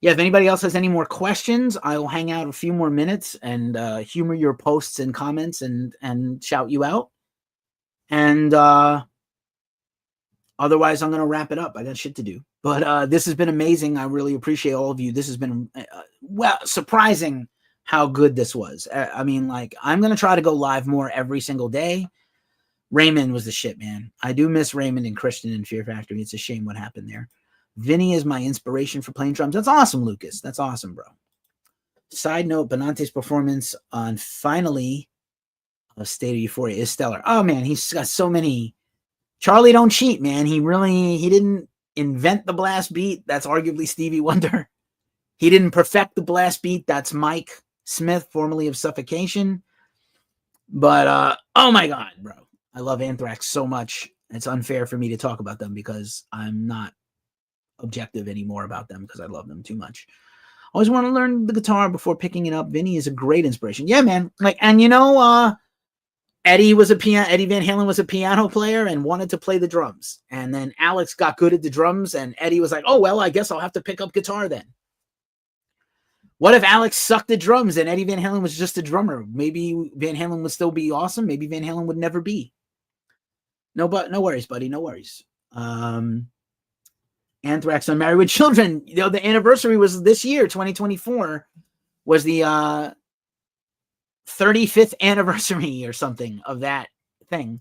if anybody else has any more questions, I'll hang out a few more minutes and humor your posts and comments and shout you out. And otherwise, I'm going to wrap it up. I got shit to do. But this has been amazing. I really appreciate all of you. This has been, well, surprising how good this was. I mean, like, I'm going to try to go live more every single day. Raymond was the shit, man. I do miss Raymond and Christian in Fear Factory. It's a shame what happened there. Vinne is my inspiration for playing drums. That's awesome, Lucas. That's awesome, bro. Side note, Benante's performance on Finally a State of Euphoria is stellar. Oh, man, he's got so many. Charlie don't cheat, man. He didn't invent the blast beat. That's arguably Stevie Wonder. He didn't perfect the blast beat. That's Mike Smith, formerly of Suffocation. But, oh, my God, bro. I love Anthrax so much. It's unfair for me to talk about them because I'm not objective anymore about them because I love them too much. I always want to learn the guitar before picking it up. Vinne is a great inspiration. Yeah, man. Like, and you know, Eddie Van Halen was a piano player and wanted to play the drums. And then Alex got good at the drums and Eddie was like, oh, well, I guess I'll have to pick up guitar then. What if Alex sucked at drums and Eddie Van Halen was just a drummer? Maybe Van Halen would still be awesome. Maybe Van Halen would never be. No worries, buddy. No worries. Anthrax on Married with Children. You know, the anniversary was this year, 2024, was the 35th anniversary or something of that thing.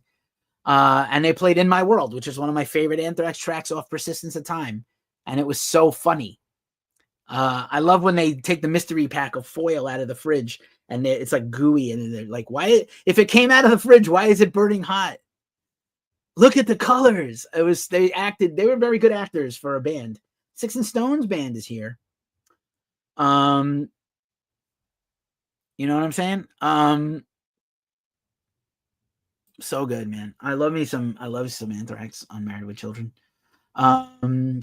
And they played In My World, which is one of my favorite Anthrax tracks off Persistence of Time. And it was so funny. I love when they take the mystery pack of foil out of the fridge and it's like gooey. And they're like, why? If it came out of the fridge, why is it burning hot? Look at the colors. They were very good actors for a band. Six and Stones band is here. You know what I'm saying? So good, man. I love some Anthrax on Married with Children.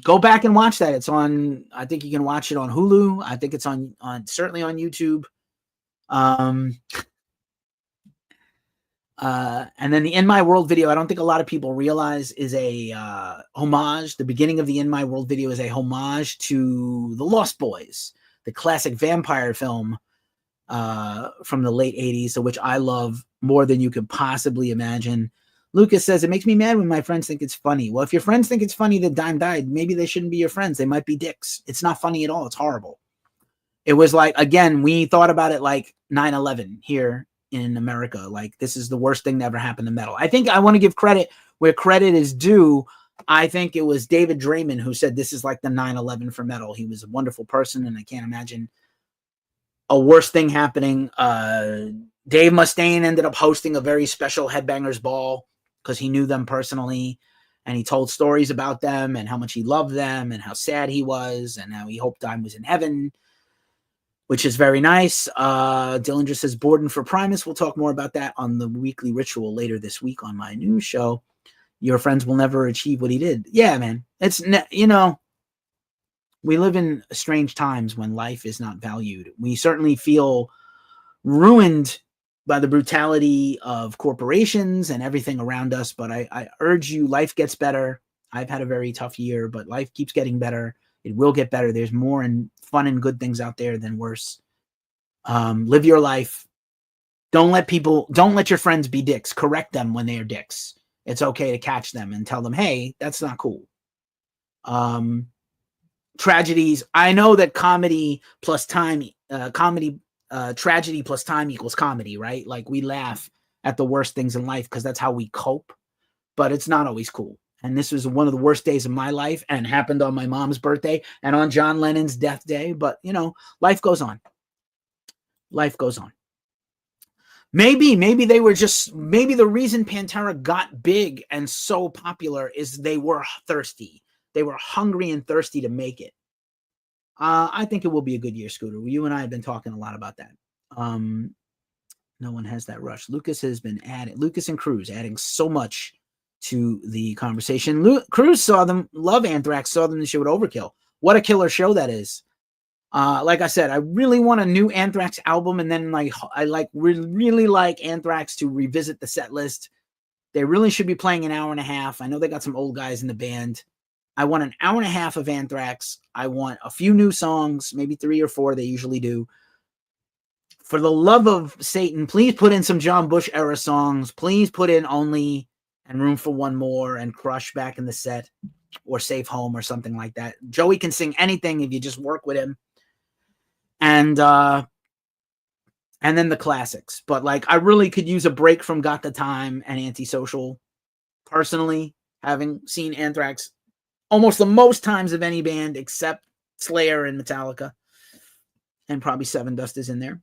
Go back and watch that. It's on, I think you can watch it on Hulu. I think it's on certainly on YouTube. And then the In My World video, I don't think a lot of people realize is a homage. The beginning of the In My World video is a homage to The Lost Boys, the classic vampire film from the late 80s, which I love more than you could possibly imagine. Lucas says, it makes me mad when my friends think it's funny. Well, if your friends think it's funny that Dime died, maybe they shouldn't be your friends. They might be dicks. It's not funny at all. It's horrible. It was like, again, we thought about it like 9/11 here in America. Like, this is the worst thing that ever happened to metal. I think I want to give credit where credit is due. I think it was David Draymond who said this is like the 9/11 for metal. He was a wonderful person, and I can't imagine a worse thing happening. Dave Mustaine ended up hosting a very special Headbangers Ball because he knew them personally, and he told stories about them and how much he loved them and how sad he was and how he hoped Dime was in heaven, which is very nice. Dillinger says, Borden for Primus. We'll talk more about that on the Weekly Ritual later this week on my new show. Your friends will never achieve what he did. Yeah, man. It's, you know, we live in strange times when life is not valued. We certainly feel ruined by the brutality of corporations and everything around us. But I urge you, life gets better. I've had a very tough year, but life keeps getting better. It will get better. There's more and fun and good things out there than worse. Live your life. Don't let your friends be dicks. Correct them when they are dicks. It's okay to catch them and tell them, hey, that's not cool. Tragedies. I know that comedy plus time, tragedy plus time equals comedy, right? Like we laugh at the worst things in life because that's how we cope, but it's not always cool. And this was one of the worst days of my life and happened on my mom's birthday and on John Lennon's death day. But, you know, life goes on. Life goes on. Maybe they were just, maybe the reason PanterA got big and so popular is they were thirsty. They were hungry and thirsty to make it. I think it will be a good year, Scooter. You and I have been talking a lot about that. No one has that rush. Lucas and Cruz adding so much to the conversation. Cruz saw them, love Anthrax, saw them in the show with Overkill. What a killer show that is. Like I said, I really want a new Anthrax album, and then I really like Anthrax to revisit the set list. They really should be playing an hour and a half. I know they got some old guys in the band. I want an hour and a half of Anthrax. I want a few new songs, maybe 3 or 4. They usually do. For the love of Satan, please put in some John Bush era songs. Please put in Only and Room for One More and Crush back in the set, or Safe Home or something like that. Joey can sing anything if you just work with him. And then the classics. But like, I really could use a break from Got the Time and Antisocial. Personally, having seen Anthrax almost the most times of any band except Slayer and Metallica, and probably Seven Dust is in there.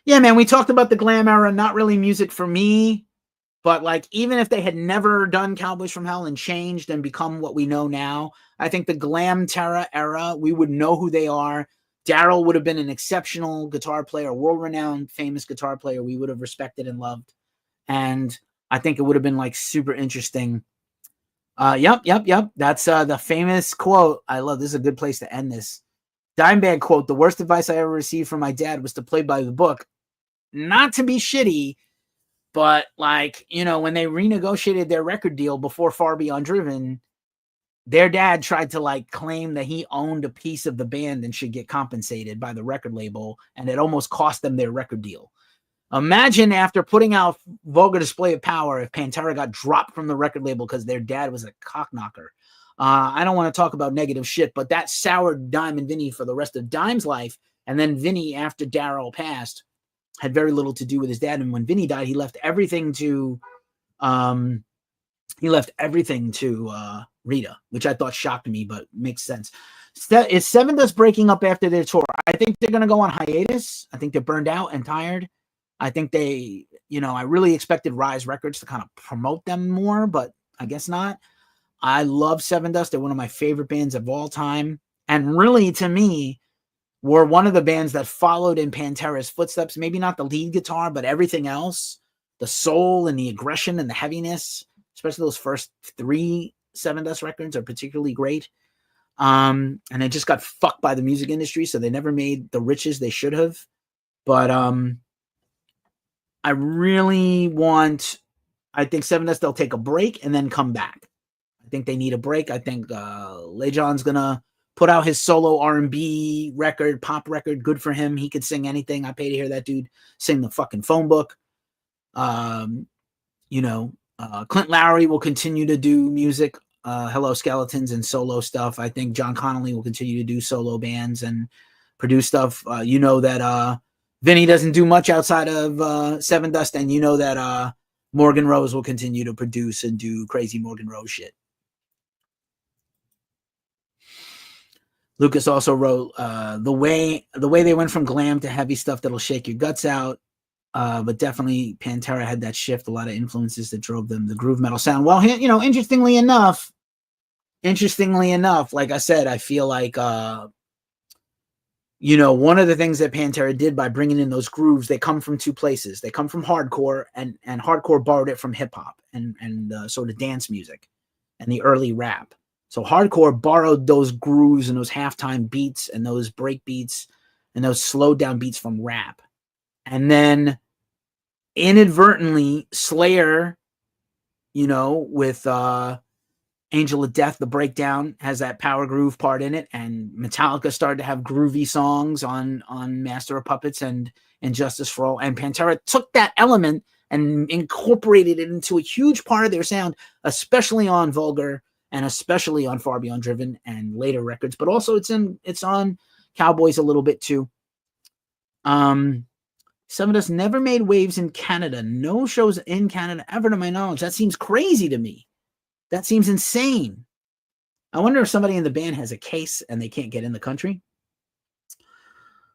Yeah, man, we talked about the glam era, not really music for me, but like, even if they had never done Cowboys from Hell and changed and become what we know now, I think the GlamTerA era, we would know who they are. Darrell would have been an exceptional guitar player, world-renowned, famous guitar player we would have respected and loved. And I think it would have been like super interesting. Yep. That's the famous quote. I love this. Is a good place to end this. Dimebag quote: the worst advice I ever received from my dad was to play by the book. Not to be shitty, but like, you know, when they renegotiated their record deal before Far Beyond Driven, their dad tried to like claim that he owned a piece of the band and should get compensated by the record label, and it almost cost them their record deal. Imagine after putting out Vulgar Display of Power if PanterA got dropped from the record label because their dad was a cockknocker. I don't want to talk about negative shit, but that soured Dime and Vinne for the rest of Dime's life. And then Vinne, after Darrell passed, had very little to do with his dad. And when Vinne died, he left everything to Rita, which I thought shocked me, but makes sense. Is Seven Dust breaking up after their tour? I think they're going to go on hiatus. I think they're burned out and tired. I think they, you know, I really expected Rise Records to kind of promote them more, but I guess not. I love Seven Dust. They're one of my favorite bands of all time. And really, to me, were one of the bands that followed in PanterA's footsteps. Maybe not the lead guitar, but everything else. The soul and the aggression and the heaviness, especially those first 3 Seven Dust records, are particularly great. And they just got fucked by the music industry, so they never made the riches they should have. But I think Seven Dust, they'll take a break and then come back. I think they need a break. I think Lejon's going to put out his solo R&B record, pop record. Good for him. He could sing anything. I pay to hear that dude sing the fucking phone book. Clint Lowry will continue to do music. Hello Skeletons and solo stuff. I think John Connolly will continue to do solo bands and produce stuff. That Vinny doesn't do much outside of Seven Dust, and that Morgan Rose will continue to produce and do crazy Morgan Rose shit. Lucas also wrote the way they went from glam to heavy stuff that'll shake your guts out. But definitely PanterA had that shift, a lot of influences that drove them, the groove metal sound. Well, you know, interestingly enough, like I said, I feel like, you know, one of the things that PanterA did by bringing in those grooves, they come from two places. They come from hardcore, and hardcore borrowed it from hip hop and sort of dance music and the early rap. So hardcore borrowed those grooves and those halftime beats and those break beats and those slowed down beats from rap. And then inadvertently, Slayer, you know, with Angel of Death, the breakdown has that power groove part in it, and Metallica started to have groovy songs on Master of Puppets and Justice for All, and PanterA took that element and incorporated it into a huge part of their sound, especially on Vulgar and especially on Far Beyond Driven and later records, but also it's on Cowboys a little bit too. Some of us never made waves in Canada. No shows in Canada ever to my knowledge. That seems crazy to me. That seems insane. I wonder if somebody in the band has a case and they can't get in the country.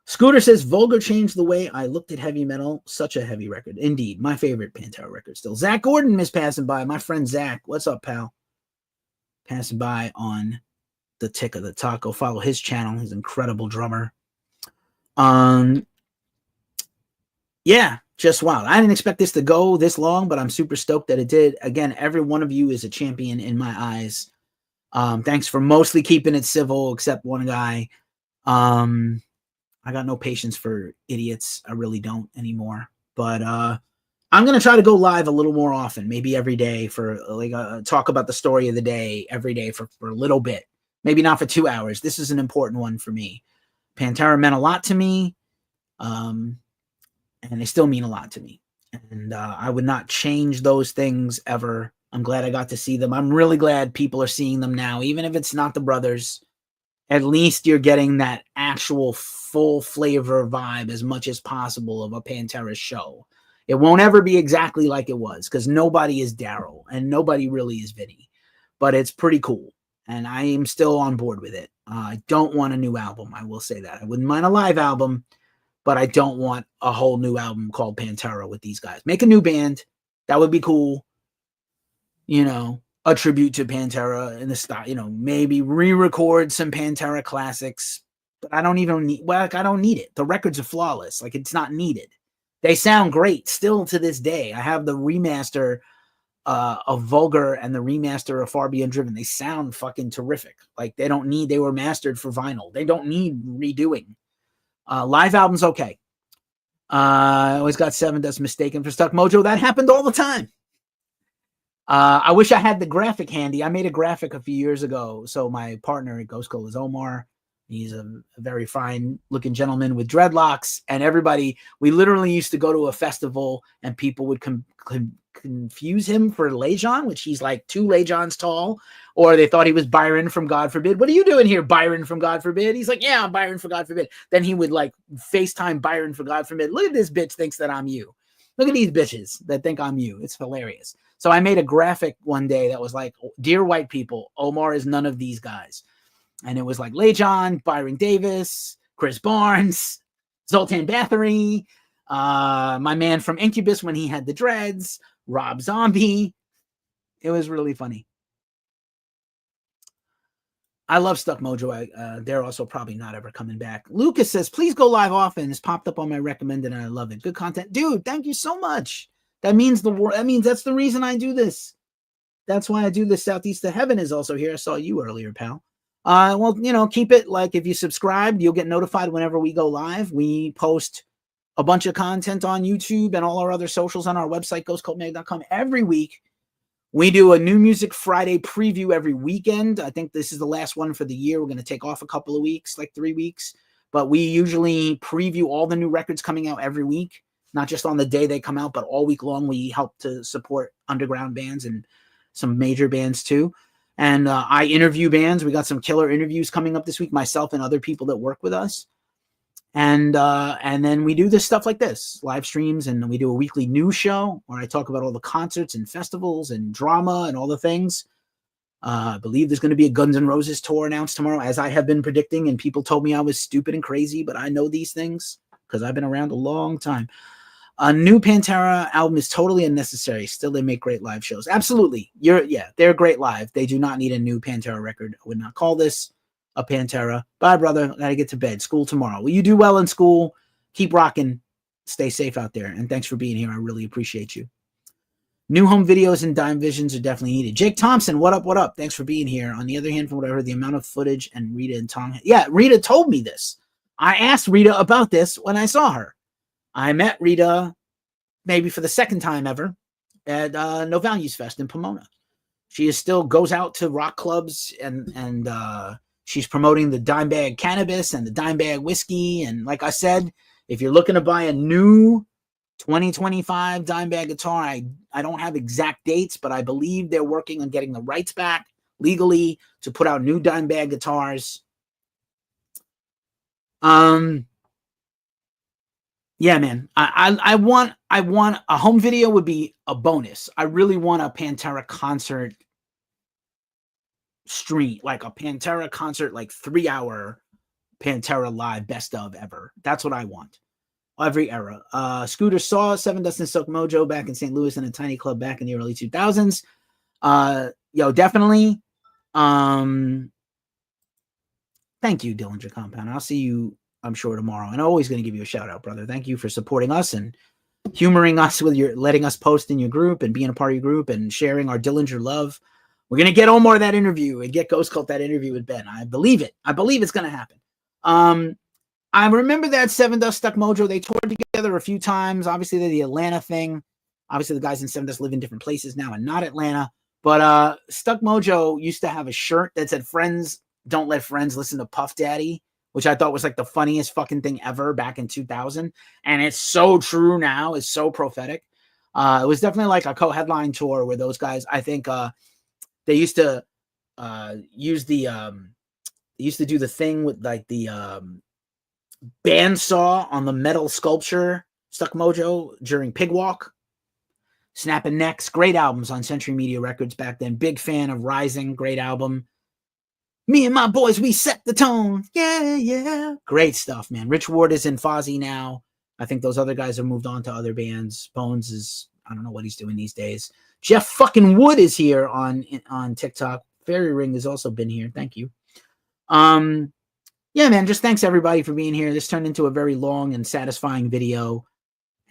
Scooter says, Vulgar changed the way I looked at heavy metal. Such a heavy record. Indeed. My favorite PanterA record still. Zach Gordon is passing by. My friend Zach. What's up, pal? Passing by on the Tick of the Taco. Follow his channel. He's an incredible drummer. Yeah, just wild. I didn't expect this to go this long, but I'm super stoked that it did. Again, every one of you is a champion in my eyes. Thanks for mostly keeping it civil, except one guy. I got no patience for idiots. I really don't anymore. But I'm going to try to go live a little more often, maybe every day for like talk about the story of the day every day for a little bit. Maybe not for 2 hours. This is an important one for me. PanterA meant a lot to me. And they still mean a lot to me. And I would not change those things ever. I'm glad I got to see them. I'm really glad people are seeing them now, even if it's not the brothers. At least you're getting that actual full flavor vibe as much as possible of a PanterA show. It won't ever be exactly like it was because nobody is Darrell and nobody really is Vinne. But it's pretty cool. And I am still on board with it. I don't want a new album. I will say that. I wouldn't mind a live album. But I don't want a whole new album called PanterA with these guys. Make a new band. That would be cool. You know, a tribute to PanterA in the style. You know, maybe re-record some PanterA classics. But I don't even need, well, I don't need it. The records are flawless. Like, it's not needed. They sound great still to this day. I have the remaster of Vulgar and the remaster of Far Beyond Driven. They sound fucking terrific. Like, they were mastered for vinyl. They don't need redoing. Live albums, okay. I always got 7 that's mistaken for Stuck Mojo. That happened all the time. I wish I had the graphic handy. I made a graphic a few years ago. So my partner at Ghost Call is Omar. He's a very fine looking gentleman with dreadlocks, and everybody, we literally used to go to a festival and people would confuse him for Lejon, which he's like 2 Lejons tall, or they thought he was Byron from God Forbid. What are you doing here, Byron from God Forbid? He's like, yeah, I'm Byron from God Forbid. Then he would like FaceTime Byron from God Forbid. Look at this bitch thinks that I'm you. Look at these bitches that think I'm you. It's hilarious. So I made a graphic one day that was like, dear white people, Omar is none of these guys. And it was like Lejon, Byron Davis, Chris Barnes, Zoltan Bathory, my man from Incubus when he had the dreads, Rob Zombie. It was really funny. I love Stuck Mojo. They're also probably not ever coming back. Lucas says, please go live often. It's popped up on my recommended and I love it. Good content. Dude, thank you so much. That means that's the reason I do this. That's why I do this. Southeast of Heaven is also here. I saw you earlier, pal. Well, you know, keep it like if you subscribe, you'll get notified whenever we go live. We post a bunch of content on YouTube and all our other socials on our website, ghostcultmag.com every week. We do a New Music Friday preview every weekend. I think this is the last one for the year. We're going to take off a couple of weeks, like 3 weeks. But we usually preview all the new records coming out every week, not just on the day they come out, but all week long. We help to support underground bands and some major bands too. And I interview bands. We got some killer interviews coming up this week, myself and other people that work with us. And then we do this stuff like this, live streams, and we do a weekly news show where I talk about all the concerts and festivals and drama and all the things. I believe there's going to be a Guns N' Roses tour announced tomorrow, as I have been predicting, and people told me I was stupid and crazy, but I know these things because I've been around a long time. A new PanterA album is totally unnecessary. Still, they make great live shows. Absolutely. They're great live. They do not need a new PanterA record. I would not call this a PanterA. Bye, brother. I gotta get to bed. School tomorrow. Well, you do well in school. Keep rocking. Stay safe out there. And thanks for being here. I really appreciate you. New home videos and dime visions are definitely needed. Jake Thompson, what up, what up? Thanks for being here. On the other hand, from what I heard, the amount of footage and Rita and Tom. Yeah, Rita told me this. I asked Rita about this when I saw her. I met Rita maybe for the second time ever at No Values Fest in Pomona. She still goes out to rock clubs and she's promoting the Dimebag cannabis and the Dimebag whiskey. And like I said, if you're looking to buy a new 2025 Dimebag guitar, I don't have exact dates, but I believe they're working on getting the rights back legally to put out new Dimebag guitars. Yeah, man. I want a home video would be a bonus. I really want a PanterA concert stream, like a PanterA concert, like 3-hour PanterA live best of ever. That's what I want. Every era. Scooter saw Sevendust and Silk Mojo back in St. Louis in a tiny club back in the early 2000s. Definitely. Thank you, Dillinger Compound. I'll see you, I'm sure, tomorrow. And I'm always going to give you a shout out, brother. Thank you for supporting us and humoring us with your letting us post in your group and being a part of your group and sharing our Dillinger love. We're going to get Omar that interview and get Ghost Cult that interview with Ben. I believe it. I believe it's going to happen. I remember that Sevendust Stuck Mojo. They toured together a few times. Obviously, they're the Atlanta thing. Obviously, the guys in Sevendust live in different places now and not Atlanta. But Stuck Mojo used to have a shirt that said, "Friends don't let friends listen to Puff Daddy," which I thought was like the funniest fucking thing ever back in 2000. And it's so true now. It's so prophetic. It was definitely like a co-headline tour where those guys, I think they used to use the, they used to do the thing with like the bandsaw on the metal sculpture, Stuck Mojo, during Pig Walk. Snapping Necks, great albums on Century Media Records back then. Big fan of Rising, great album. Me and my boys, we set the tone. Yeah, yeah. Great stuff, man. Rich Ward is in Fozzy now. I think those other guys have moved on to other bands. Bones is, I don't know what he's doing these days. Jeff fucking Wood is here on TikTok. Fairy Ring has also been here. Thank you. Yeah, man, just thanks everybody for being here. This turned into a very long and satisfying video.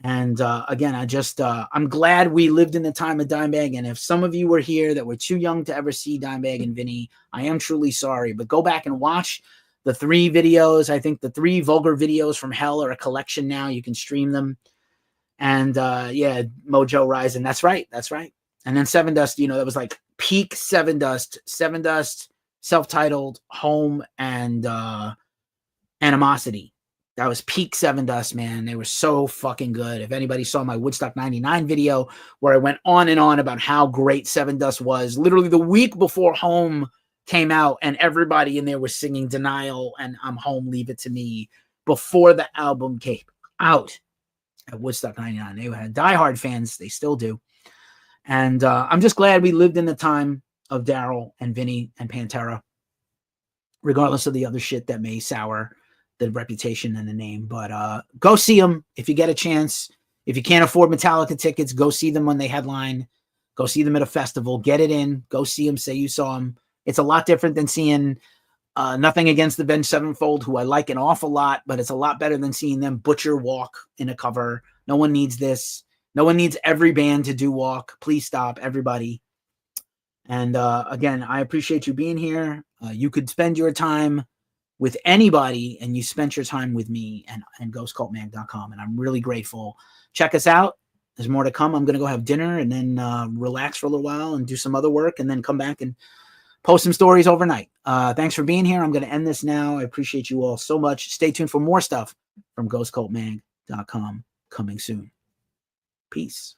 And again, I'm glad we lived in the time of Dimebag. And if some of you were here that were too young to ever see Dimebag and Vinne, I am truly sorry. But go back and watch the 3 videos. I think the 3 Vulgar videos from Hell are a collection now. You can stream them. And yeah, Mojo Rising. That's right. That's right. And then Sevendust, that was like peak Sevendust, self-titled, Home, and Animosity. That was peak Sevendust, man. They were so fucking good. If anybody saw my Woodstock 99 video where I went on and on about how great Sevendust was, literally the week before Home came out and everybody in there was singing Denial and I'm Home, Leave It to Me before the album came out at Woodstock 99. They had diehard fans. They still do. And I'm just glad we lived in the time of Darrell and Vinne and PanterA, regardless of the other shit that may sour the reputation and the name. But go see them if you get a chance. If you can't afford Metallica tickets, go see them when they headline. Go see them at a festival. Get it in. Go see them. Say you saw them. It's a lot different than seeing Nothing Against the Avenged Sevenfold, who I like an awful lot, but it's a lot better than seeing them butcher Walk in a cover. No one needs this. No one needs every band to do Walk. Please stop, everybody. And again, I appreciate you being here. You could spend your time with anybody, and you spent your time with me and ghostcultmag.com, and I'm really grateful. Check us out. There's more to come. I'm going to go have dinner and then relax for a little while and do some other work and then come back and post some stories overnight. Thanks for being here. I'm going to end this now. I appreciate you all so much. Stay tuned for more stuff from ghostcultmag.com coming soon. Peace.